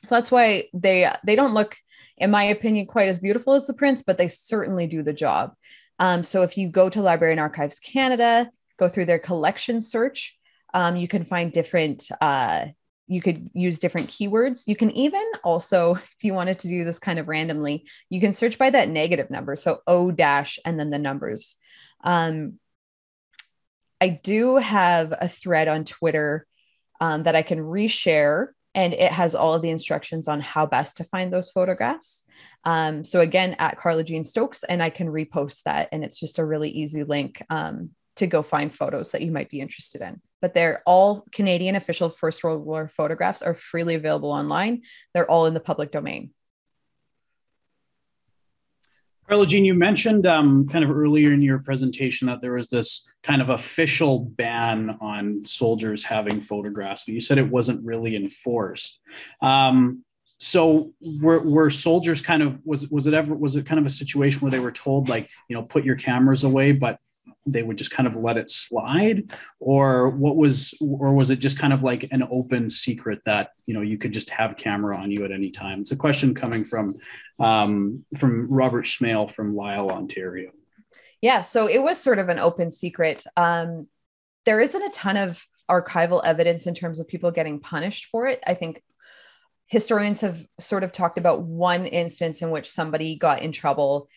So that's why they don't look, in my opinion, quite as beautiful as the prints, but they certainly do the job. So if you go to Library and Archives Canada, go through their collection search, you can find different, you could use different keywords. You can even also, if you wanted to do this kind of randomly, you can search by that negative number. So O- and then the numbers. I do have a thread on Twitter that I can reshare, and it has all of the instructions on how best to find those photographs. So again, at Carla Jean Stokes, and I can repost that. And it's just a really easy link to go find photos that you might be interested in. But they're all Canadian official First World War photographs, are freely available online. They're all in the public domain. Carla Jean, you mentioned kind of earlier in your presentation that there was this kind of official ban on soldiers having photographs, but you said it wasn't really enforced. So were soldiers kind of, was it kind of a situation where they were told, like, put your cameras away, but they would just kind of let it slide, or was it just kind of like an open secret that you could just have camera on you at any time? It's a question coming from Robert Schmale from Lisle, Ontario. Yeah, so it was sort of an open secret. There isn't a ton of archival evidence in terms of people getting punished for it. I think historians have sort of talked about one instance in which somebody got in trouble.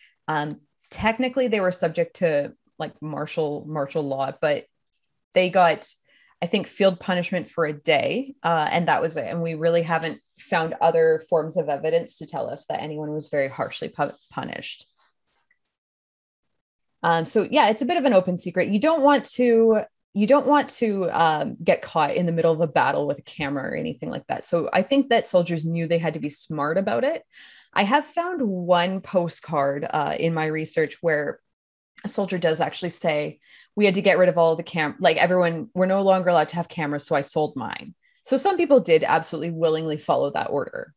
Technically, they were subject to like martial law, but they got, I think, field punishment for a day, and that was it. And we really haven't found other forms of evidence to tell us that anyone was very harshly punished. So yeah, it's a bit of an open secret. You don't want to get caught in the middle of a battle with a camera or anything like that. So I think that soldiers knew they had to be smart about it. I have found one postcard in my research where a soldier does actually say, we had to get rid of all of the like everyone, we're no longer allowed to have cameras, so I sold mine. So some people did absolutely willingly follow that order.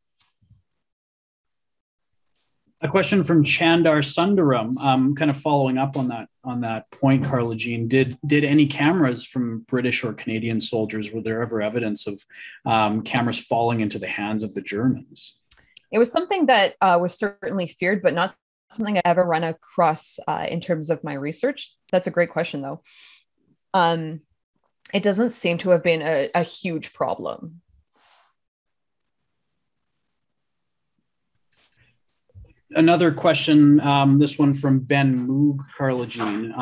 A question from Chandar Sundaram, kind of following up on that point, Carla Jean. Did any cameras from British or Canadian soldiers, were there ever evidence of cameras falling into the hands of the Germans? It was something that was certainly feared, but not something I ever run across in terms of my research. That's a great question, though. It doesn't seem to have been a huge problem. Another question, this one from Ben Moog, Carla Jean.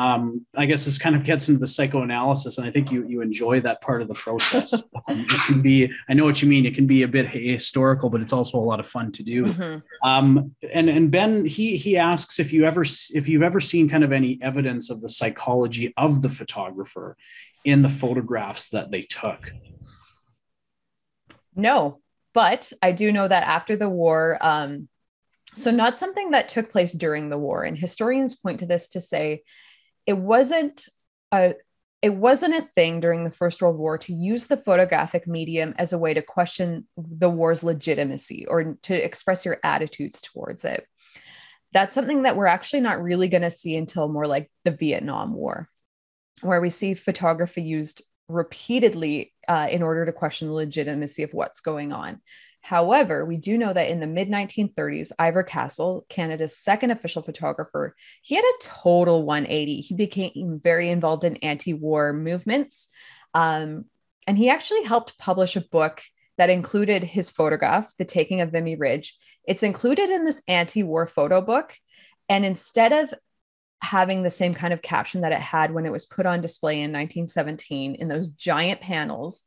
I guess this kind of gets into the psychoanalysis, and I think you enjoy that part of the process. It can be, I know what you mean, it can be a bit historical, but it's also a lot of fun to do. And Ben, he asks if you've ever seen kind of any evidence of the psychology of the photographer in the photographs that they took. No, but I do know that after the war, so not something that took place during the war, and historians point to this to say it wasn't a thing during the First World War to use the photographic medium as a way to question the war's legitimacy or to express your attitudes towards it. That's something that we're actually not really going to see until more like the Vietnam War, where we see photography used repeatedly in order to question the legitimacy of what's going on. However, we do know that in the mid-1930s, Ivor Castle, Canada's second official photographer, he had a total 180. He became very involved in anti-war movements. And he actually helped publish a book that included his photograph, The Taking of Vimy Ridge. It's included in this anti-war photo book. And instead of having the same kind of caption that it had when it was put on display in 1917 in those giant panels,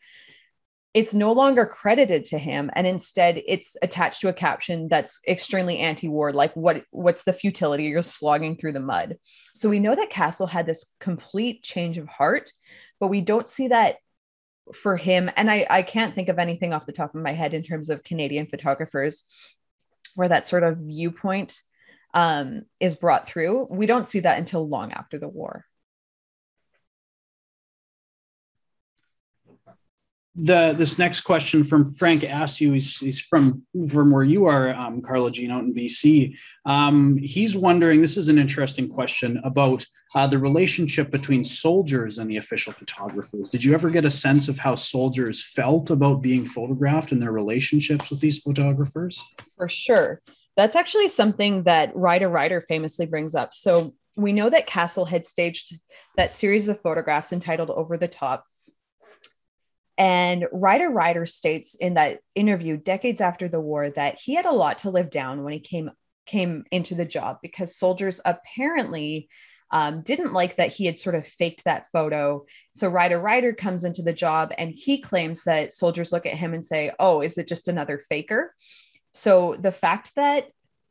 it's no longer credited to him, and instead it's attached to a caption that's extremely anti-war, like what's the futility? You're slogging through the mud. So we know that Castle had this complete change of heart, but we don't see that for him. And I can't think of anything off the top of my head in terms of Canadian photographers where that sort of viewpoint is brought through. We don't see that until long after the war. This next question from Frank Askew, he's from where you are, Carla Jean, out in BC. He's wondering, this is an interesting question about the relationship between soldiers and the official photographers. Did you ever get a sense of how soldiers felt about being photographed and their relationships with these photographers? For sure. That's actually something that Ryder famously brings up. So we know that Castle had staged that series of photographs entitled Over the Top. And Ryder states in that interview decades after the war that he had a lot to live down when he came into the job, because soldiers apparently didn't like that he had sort of faked that photo. So Ryder comes into the job and he claims that soldiers look at him and say, "Oh, is it just another faker?" So the fact that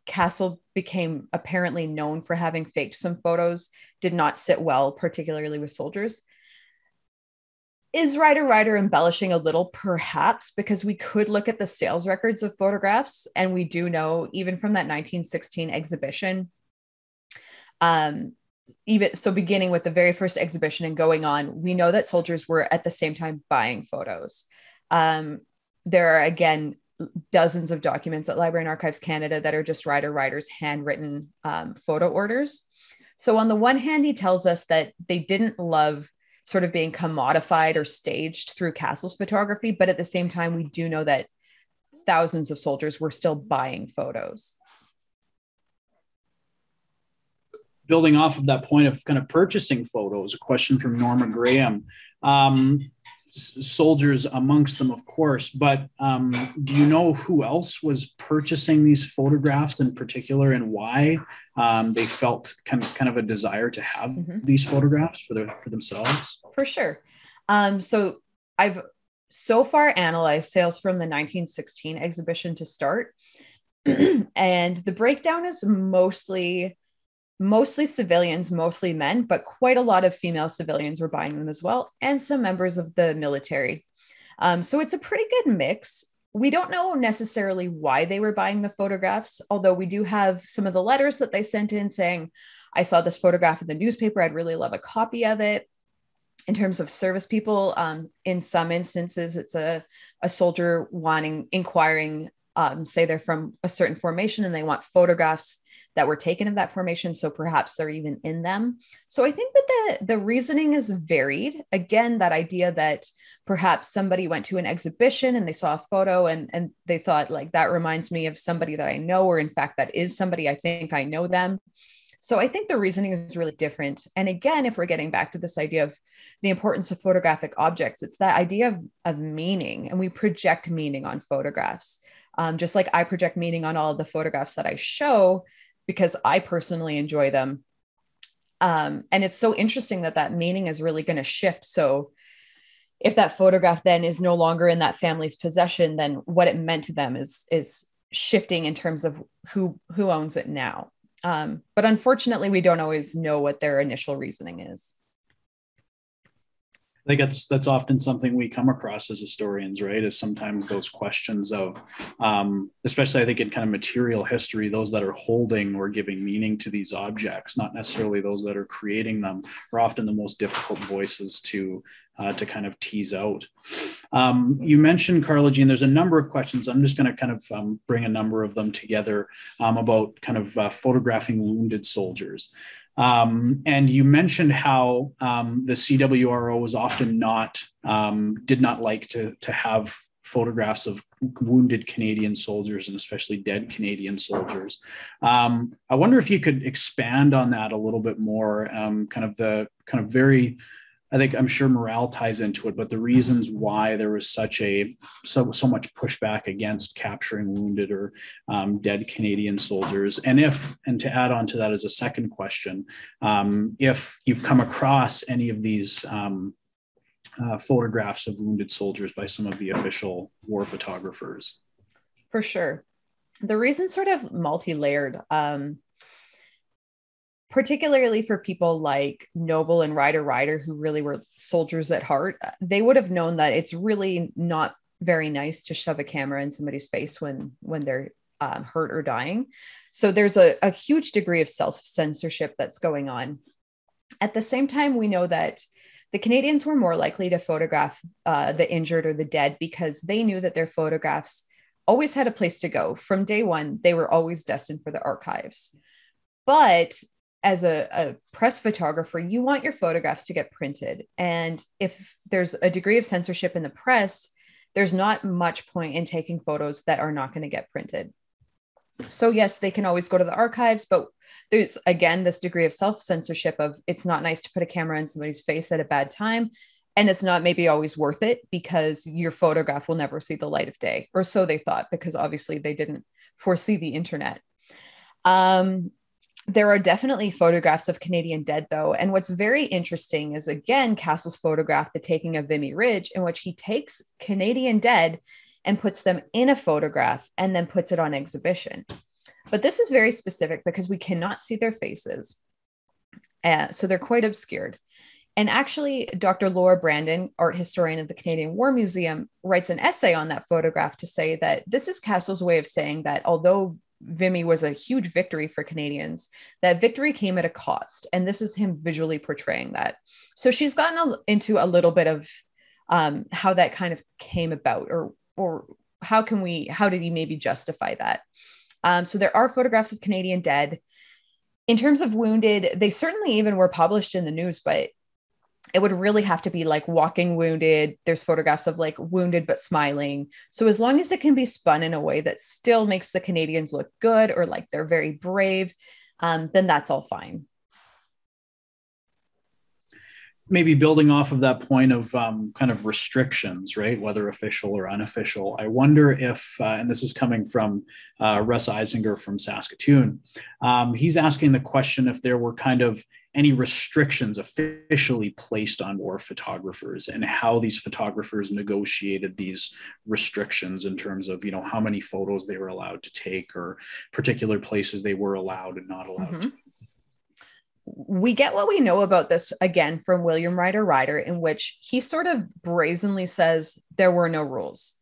Castle became apparently known for having faked some photos did not sit well, particularly with soldiers. Is Ryder embellishing a little? Perhaps, because we could look at the sales records of photographs, and we do know, even from that 1916 exhibition, even so, beginning with the very first exhibition and going on, we know that soldiers were at the same time buying photos. There are, again, dozens of documents at Library and Archives Canada that are just Ryder's handwritten photo orders. So on the one hand, he tells us that they didn't love sort of being commodified or staged through Castle's photography. But at the same time, we do know that thousands of soldiers were still buying photos. Building off of that point of kind of purchasing photos, a question from Norma Graham. Soldiers amongst them, of course, but do you know who else was purchasing these photographs in particular, and why they felt kind of a desire to have these photographs for themselves? For sure. So I've so far analyzed sales from the 1916 exhibition to start, and the breakdown is mostly civilians, mostly men, but quite a lot of female civilians were buying them as well, and some members of the military. So it's a pretty good mix. We don't know necessarily why they were buying the photographs, although we do have some of the letters that they sent in saying, "I saw this photograph in the newspaper. I'd really love a copy of it." In terms of service people, in some instances, it's a soldier inquiring, say they're from a certain formation and they want photographs that were taken of that formation. So perhaps they're even in them. So I think that the reasoning is varied. Again, that idea that perhaps somebody went to an exhibition and they saw a photo and they thought, like, that reminds me of somebody that I know, or in fact, that is somebody, I think I know them. So I think the reasoning is really different. And again, if we're getting back to this idea of the importance of photographic objects, it's that idea of meaning, and we project meaning on photographs. Just like I project meaning on all of the photographs that I show because I personally enjoy them. And it's so interesting that that meaning is really going to shift. So if that photograph then is no longer in that family's possession, then what it meant to them is shifting in terms of who owns it now. But unfortunately, we don't always know what their initial reasoning is. I think that's often something we come across as historians, right? Is sometimes those questions of, especially I think in kind of material history, those that are holding or giving meaning to these objects, not necessarily those that are creating them, are often the most difficult voices to kind of tease out. You mentioned, Carla Jean, there's a number of questions. I'm just going to kind of bring a number of them together about kind of photographing wounded soldiers. And you mentioned how the CWRO was often did not like to have photographs of wounded Canadian soldiers and especially dead Canadian soldiers. I wonder if you could expand on that a little bit more, I'm sure morale ties into it, but the reasons why there was so much pushback against capturing wounded or dead Canadian soldiers. And to add on to that as a second question, if you've come across any of these photographs of wounded soldiers by some of the official war photographers. For sure. The reason's sort of multi-layered. Particularly for people like Noble and Ryder, who really were soldiers at heart, they would have known that it's really not very nice to shove a camera in somebody's face when they're hurt or dying. So there's a huge degree of self-censorship that's going on. At the same time, we know that the Canadians were more likely to photograph the injured or the dead because they knew that their photographs always had a place to go. From day one, they were always destined for the archives. But as a press photographer, you want your photographs to get printed. And if there's a degree of censorship in the press, there's not much point in taking photos that are not going to get printed. So yes, they can always go to the archives, but there's, again, this degree of self-censorship of it's not nice to put a camera in somebody's face at a bad time. And it's not maybe always worth it because your photograph will never see the light of day, or so they thought, because obviously they didn't foresee the internet. There are definitely photographs of Canadian dead, though. And what's very interesting is, again, Castle's photograph, The Taking of Vimy Ridge, in which he takes Canadian dead and puts them in a photograph and then puts it on exhibition. But this is very specific because we cannot see their faces. So they're quite obscured. And actually, Dr. Laura Brandon, art historian of the Canadian War Museum, writes an essay on that photograph to say that this is Castle's way of saying that although Vimy was a huge victory for Canadians, that victory came at a cost. And this is him visually portraying that. So she's gotten into a little bit of how that kind of came about, or how did he maybe justify that? So there are photographs of Canadian dead. In terms of wounded, they certainly even were published in the news, but it would really have to be like walking wounded. There's photographs of like wounded but smiling. So as long as it can be spun in a way that still makes the Canadians look good or like they're very brave, then that's all fine. Maybe building off of that point of kind of restrictions, right? Whether official or unofficial. I wonder if, and this is coming from Russ Eisinger from Saskatoon, he's asking the question if there were kind of any restrictions officially placed on war photographers and how these photographers negotiated these restrictions in terms of, how many photos they were allowed to take or particular places they were allowed and not allowed to. We get what we know about this again from William Ryder, in which he sort of brazenly says there were no rules.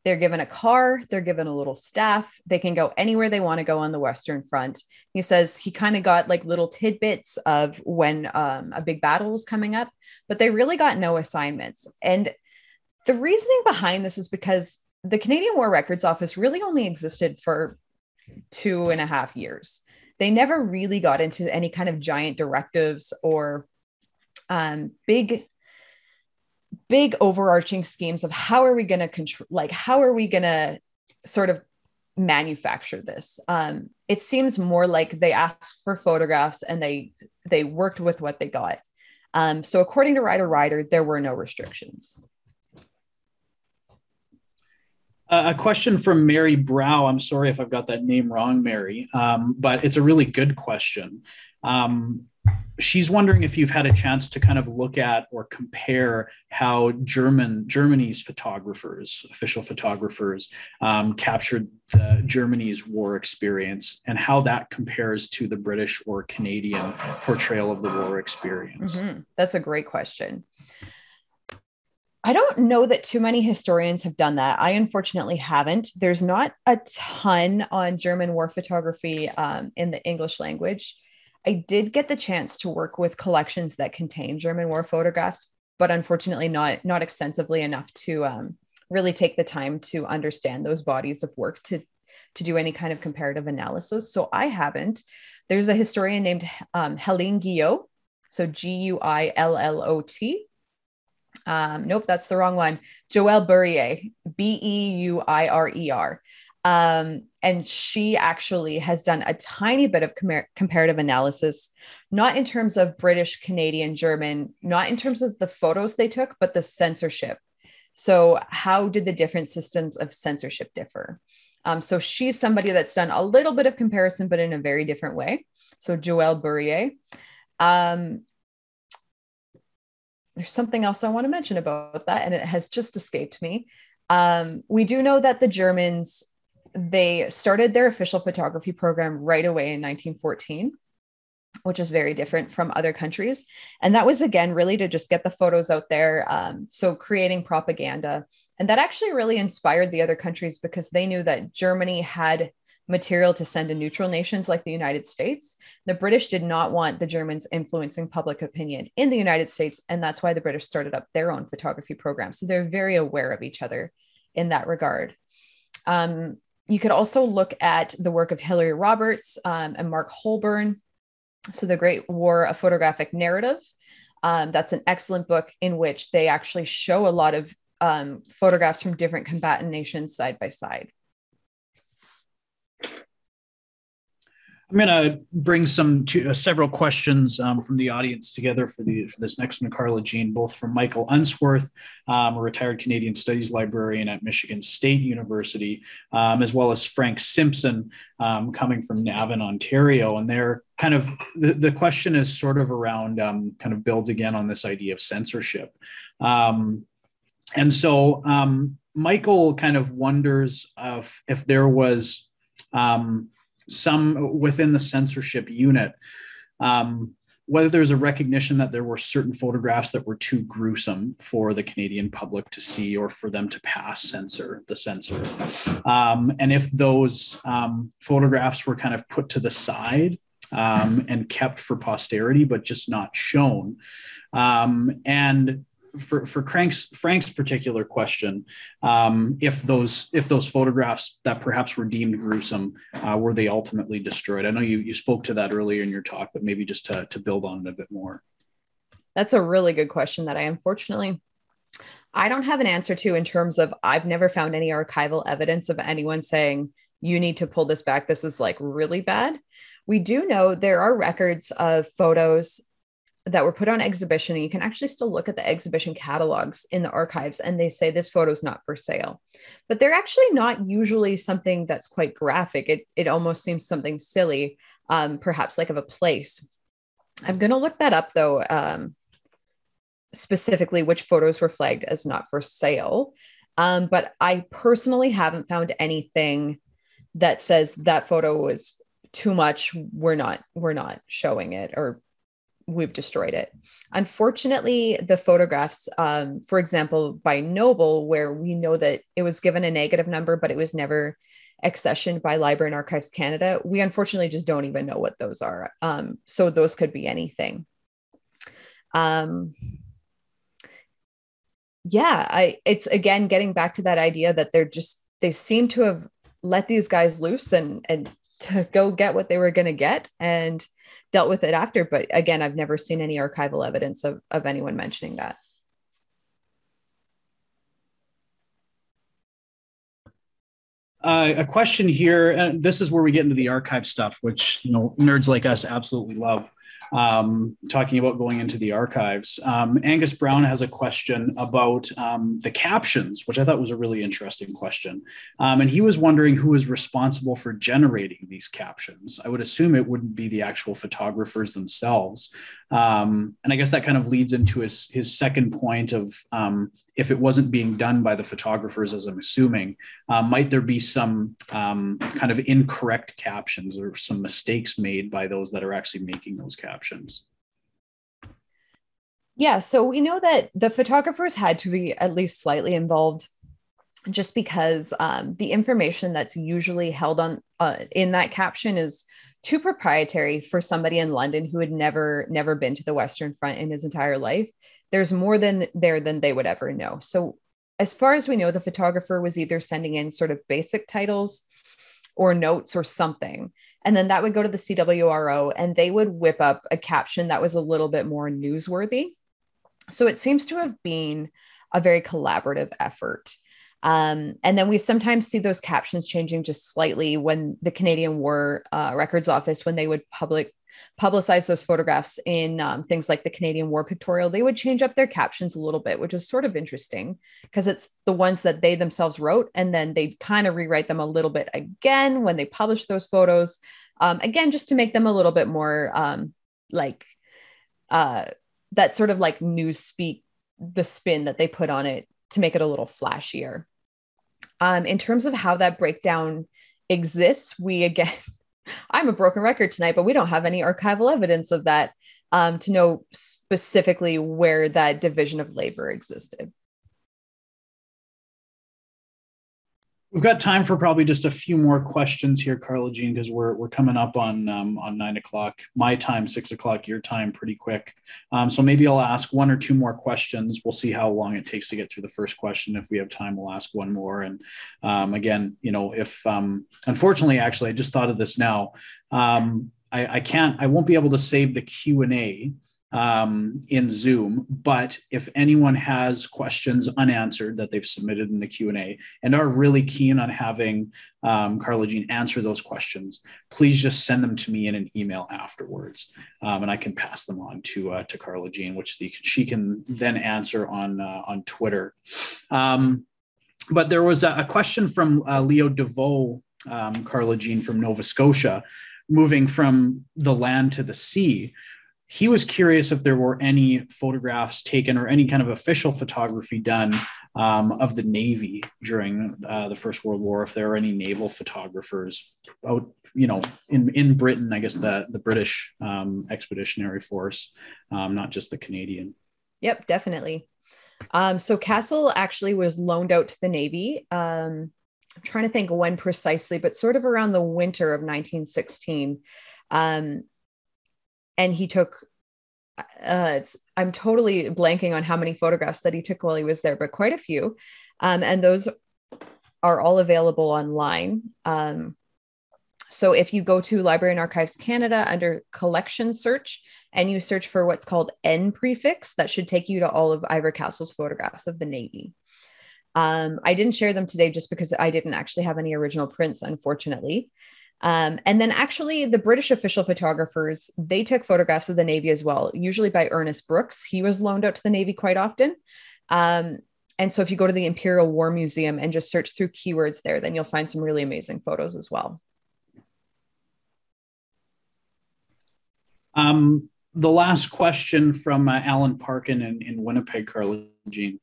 They're given a car, they're given a little staff, they can go anywhere they want to go on the Western Front. He says he kind of got like little tidbits of when a big battle was coming up, but they really got no assignments. And the reasoning behind this is because the Canadian War Records Office really only existed for 2.5 years. They never really got into any kind of giant directives or big overarching schemes of how are we going to control, like how are we going to sort of manufacture this. It seems more like they asked for photographs and they worked with what they got. So according to Ryder, there were no restrictions. A question from Mary Brow. I'm sorry if I've got that name wrong, Mary, but it's a really good question. She's wondering if you've had a chance to kind of look at or compare how Germany's photographers, official photographers, captured Germany's war experience, and how that compares to the British or Canadian portrayal of the war experience. Mm-hmm. That's a great question. I don't know that too many historians have done that. I unfortunately haven't. There's not a ton on German war photography in the English language. I did get the chance to work with collections that contain German war photographs, but unfortunately not extensively enough to really take the time to understand those bodies of work to do any kind of comparative analysis. So I haven't. There's a historian named Helene Guillot, so Guillot. Nope, that's the wrong one. Joelle Burrier, Beuirer. And she actually has done a tiny bit of comparative analysis, not in terms of British, Canadian, German, not in terms of the photos they took, but the censorship. So how did the different systems of censorship differ? So she's somebody that's done a little bit of comparison, but in a very different way. So Joelle Burrier. There's something else I want to mention about that, and it has just escaped me. We do know that the Germans, they started their official photography program right away in 1914, which is very different from other countries. And that was, again, really to just get the photos out there. So creating propaganda. And that actually really inspired the other countries because they knew that Germany had material to send to neutral nations like the United States. The British did not want the Germans influencing public opinion in the United States. And that's why the British started up their own photography program. So they're very aware of each other in that regard. You could also look at the work of Hilary Roberts and Mark Holburn. So The Great War, A Photographic Narrative. That's an excellent book in which they actually show a lot of photographs from different combatant nations side by side. I'm going to bring several questions from the audience together for this next one, Carla Jean, both from Michael Unsworth, a retired Canadian Studies librarian at Michigan State University, as well as Frank Simpson, coming from Navan, Ontario. And they're kind of, the question is sort of around kind of builds again on this idea of censorship. And so Michael kind of wonders if there was some within the censorship unit, whether there's a recognition that there were certain photographs that were too gruesome for the Canadian public to see or for them to pass the censor. And if those photographs were kind of put to the side and kept for posterity, but just not shown. And for Frank's particular question, if those photographs that perhaps were deemed gruesome, were they ultimately destroyed? I know you spoke to that earlier in your talk, but maybe just to build on it a bit more. That's a really good question that I don't have an answer to, in terms of, I've never found any archival evidence of anyone saying, you need to pull this back, this is like really bad. We do know there are records of photos that were put on exhibition, and you can actually still look at the exhibition catalogs in the archives, and they say this photo is not for sale. But they're actually not usually something that's quite graphic. It almost seems something silly, perhaps like of a place. I'm going to look that up, though, specifically which photos were flagged as not for sale. But I personally haven't found anything that says that photo was too much, we're not showing it, or we've destroyed it. Unfortunately, the photographs, for example, by Noble, where we know that it was given a negative number, but it was never accessioned by Library and Archives Canada, we unfortunately just don't even know what those are. So those could be anything. It's again getting back to that idea that they seem to have let these guys loose and to go get what they were going to get and dealt with it after. But again, I've never seen any archival evidence of anyone mentioning that. A question here, and this is where we get into the archive stuff, which nerds like us absolutely love. talking about going into the archives. Angus Brown has a question about the captions, which I thought was a really interesting question. And he was wondering who is responsible for generating these captions. I would assume it wouldn't be the actual photographers themselves. And I guess that kind of leads into his second point of if it wasn't being done by the photographers, as I'm assuming, might there be some kind of incorrect captions or some mistakes made by those that are actually making those captions? Yeah, so we know that the photographers had to be at least slightly involved just because the information that's usually held on in that caption is too proprietary for somebody in London who had never been to the Western Front in his entire life. There's more than they would ever know. So as far as we know, the photographer was either sending in sort of basic titles or notes or something. And then that would go to the CWRO and they would whip up a caption that was a little bit more newsworthy. So it seems to have been a very collaborative effort. And then we sometimes see those captions changing just slightly when the Canadian War Records Office, when they would publicize those photographs in things like the Canadian War Pictorial, they would change up their captions a little bit, which is sort of interesting because it's the ones that they themselves wrote. And then they kind of rewrite them a little bit again when they publish those photos, again, just to make them a little bit more that sort of like news speak, the spin that they put on it to make it a little flashier. In terms of how that breakdown exists, I'm a broken record tonight, but we don't have any archival evidence of that to know specifically where that division of labor existed. We've got time for probably just a few more questions here, Carla Jean, because we're coming up on 9 o'clock, my time, 6 o'clock, your time, pretty quick. So maybe I'll ask one or two more questions. We'll see how long it takes to get through the first question. If we have time, we'll ask one more. And again, if unfortunately, actually, I just thought of this now. I won't be able to save the Q&A in Zoom, but if anyone has questions unanswered that they've submitted in the Q&A and are really keen on having Carla Jean answer those questions, please just send them to me in an email afterwards, and I can pass them on to Carla Jean, which she can then answer on Twitter. But there was a question from Leo DeVoe, Carla Jean, from Nova Scotia, moving from the land to the sea. He was curious if there were any photographs taken or any kind of official photography done of the Navy during the First World War, if there are any naval photographers out, in Britain, I guess the British Expeditionary Force, not just the Canadian. Yep, definitely. So Castle actually was loaned out to the Navy. I'm trying to think when precisely, but sort of around the winter of 1916. And he took, I'm totally blanking on how many photographs that he took while he was there, but quite a few. And those are all available online. So if you go to Library and Archives Canada under collection search and you search for what's called N prefix, that should take you to all of Ivor Castle's photographs of the Navy. I didn't share them today just because I didn't actually have any original prints, unfortunately. And then actually the British official photographers, they took photographs of the Navy as well, usually by Ernest Brooks. He was loaned out to the Navy quite often. And so if you go to the Imperial War Museum and just search through keywords there, then you'll find some really amazing photos as well. The last question from Alan Parkin in Winnipeg, Carla Jean.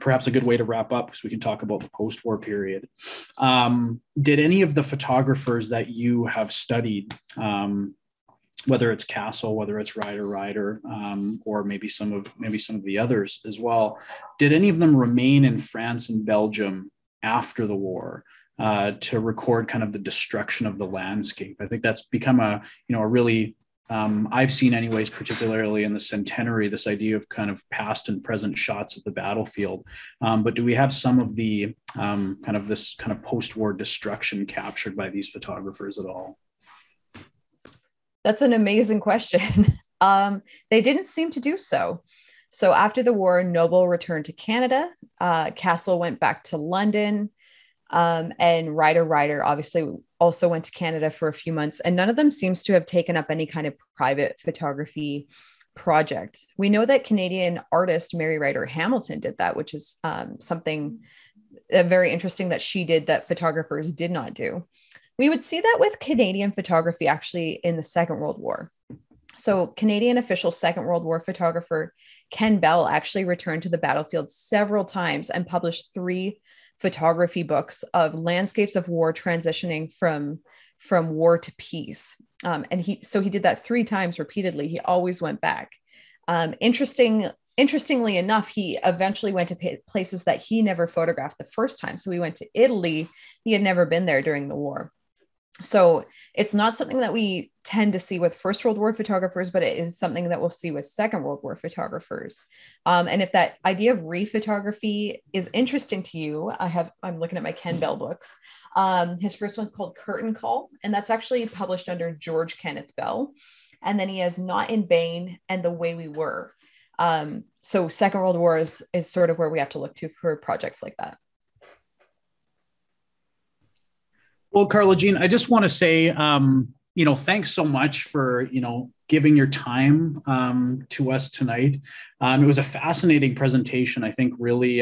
Perhaps a good way to wrap up because we can talk about the post-war period. Did any of the photographers that you have studied, whether it's Castle, whether it's Ryder, or maybe some of the others as well, did any of them remain in France and Belgium after the war to record kind of the destruction of the landscape? I think that's become a really I've seen anyways, particularly in the centenary, this idea of kind of past and present shots of the battlefield. But do we have some of the kind of this kind of post-war destruction captured by these photographers at all? That's an amazing question. They didn't seem to do so. So after the war, Noble returned to Canada. Castle went back to London. And Ryder obviously also went to Canada for a few months, and none of them seems to have taken up any kind of private photography project. We know that Canadian artist Mary Ryder Hamilton did that, which is something very interesting that she did that photographers did not do. We would see that with Canadian photography actually in the Second World War. So Canadian official Second World War photographer Ken Bell actually returned to the battlefield several times and published 3 photography books of landscapes of war transitioning from war to peace. And he did that 3 times repeatedly. He always went back. Interestingly enough, he eventually went to places that he never photographed the first time. So he went to Italy. He had never been there during the war. So it's not something that we tend to see with First World War photographers, but it is something that we'll see with Second World War photographers. And if that idea of rephotography is interesting to you, I'm looking at my Ken Bell books. His first one's called Curtain Call, and that's actually published under George Kenneth Bell. And then he has Not in Vain and The Way We Were. So Second World War is sort of where we have to look to for projects like that. Well, Carla Jean, I just want to say, thanks so much for, giving your time to us tonight. It was a fascinating presentation. I think really,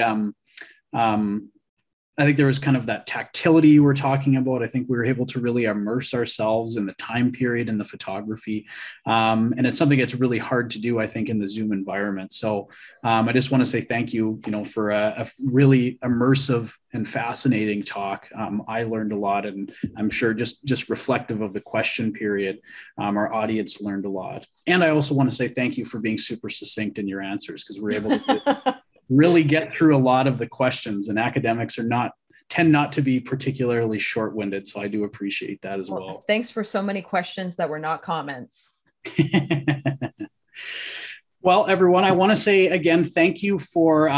I think there was kind of that tactility you were talking about. I think we were able to really immerse ourselves in the time period and the photography. And it's something that's really hard to do, I think, in the Zoom environment. So I just want to say thank you, for a really immersive and fascinating talk. I learned a lot, and I'm sure just reflective of the question period, our audience learned a lot. And I also want to say thank you for being super succinct in your answers, because we're able to really get through a lot of the questions, and academics tend not to be particularly short-winded. So I do appreciate that as well. Thanks for so many questions that were not comments. Well, everyone, I want to say again, thank you for,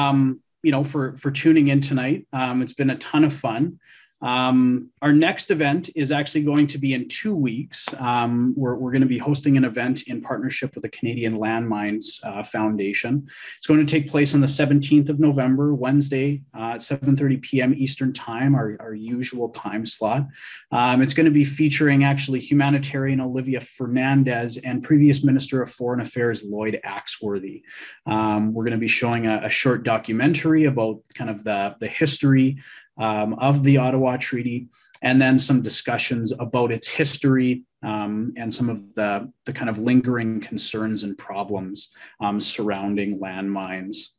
for tuning in tonight. It's been a ton of fun. Our next event is actually going to be in 2 weeks. We're going to be hosting an event in partnership with the Canadian Landmines Foundation. It's going to take place on the 17th of November, Wednesday, at 7:30 p.m. Eastern Time, our usual time slot. It's going to be featuring actually humanitarian Olivia Fernandez and previous Minister of Foreign Affairs Lloyd Axworthy. We're going to be showing a short documentary about kind of the history of the Ottawa Treaty, and then some discussions about its history and some of the kind of lingering concerns and problems surrounding landmines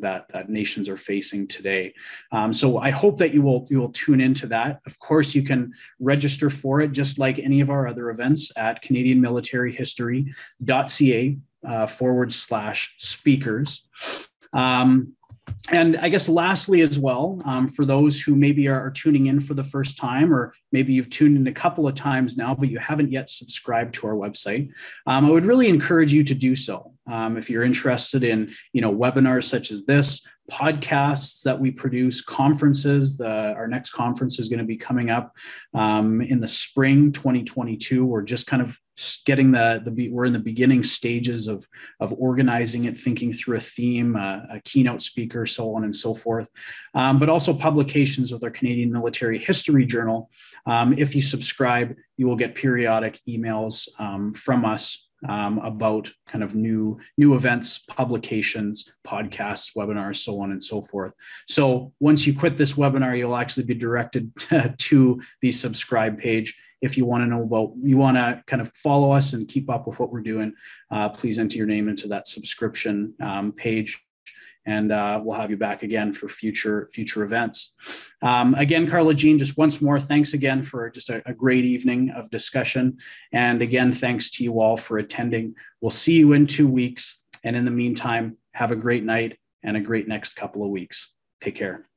that nations are facing today. So I hope that you will tune into that. Of course, you can register for it just like any of our other events at canadianmilitaryhistory.ca/speakers. And I guess lastly as well, for those who maybe are tuning in for the first time, or maybe you've tuned in a couple of times now, but you haven't yet subscribed to our website, I would really encourage you to do so. If you're interested in, webinars such as this, podcasts that we produce, conferences. Our next conference is going to be coming up in the spring 2022. We're just kind of getting we're in the beginning stages of organizing it, thinking through a theme, a keynote speaker, so on and so forth. But also publications with our Canadian Military History Journal. If you subscribe, you will get periodic emails from us about kind of new events, publications, podcasts, webinars, so on and so forth. So once you quit this webinar, you'll actually be directed to the subscribe page. If you want to kind of follow us and keep up with what we're doing, please enter your name into that subscription page. And we'll have you back again for future events. Again, Carla Jean, just once more, thanks again for just a great evening of discussion. And again, thanks to you all for attending. We'll see you in 2 weeks. And in the meantime, have a great night and a great next couple of weeks. Take care.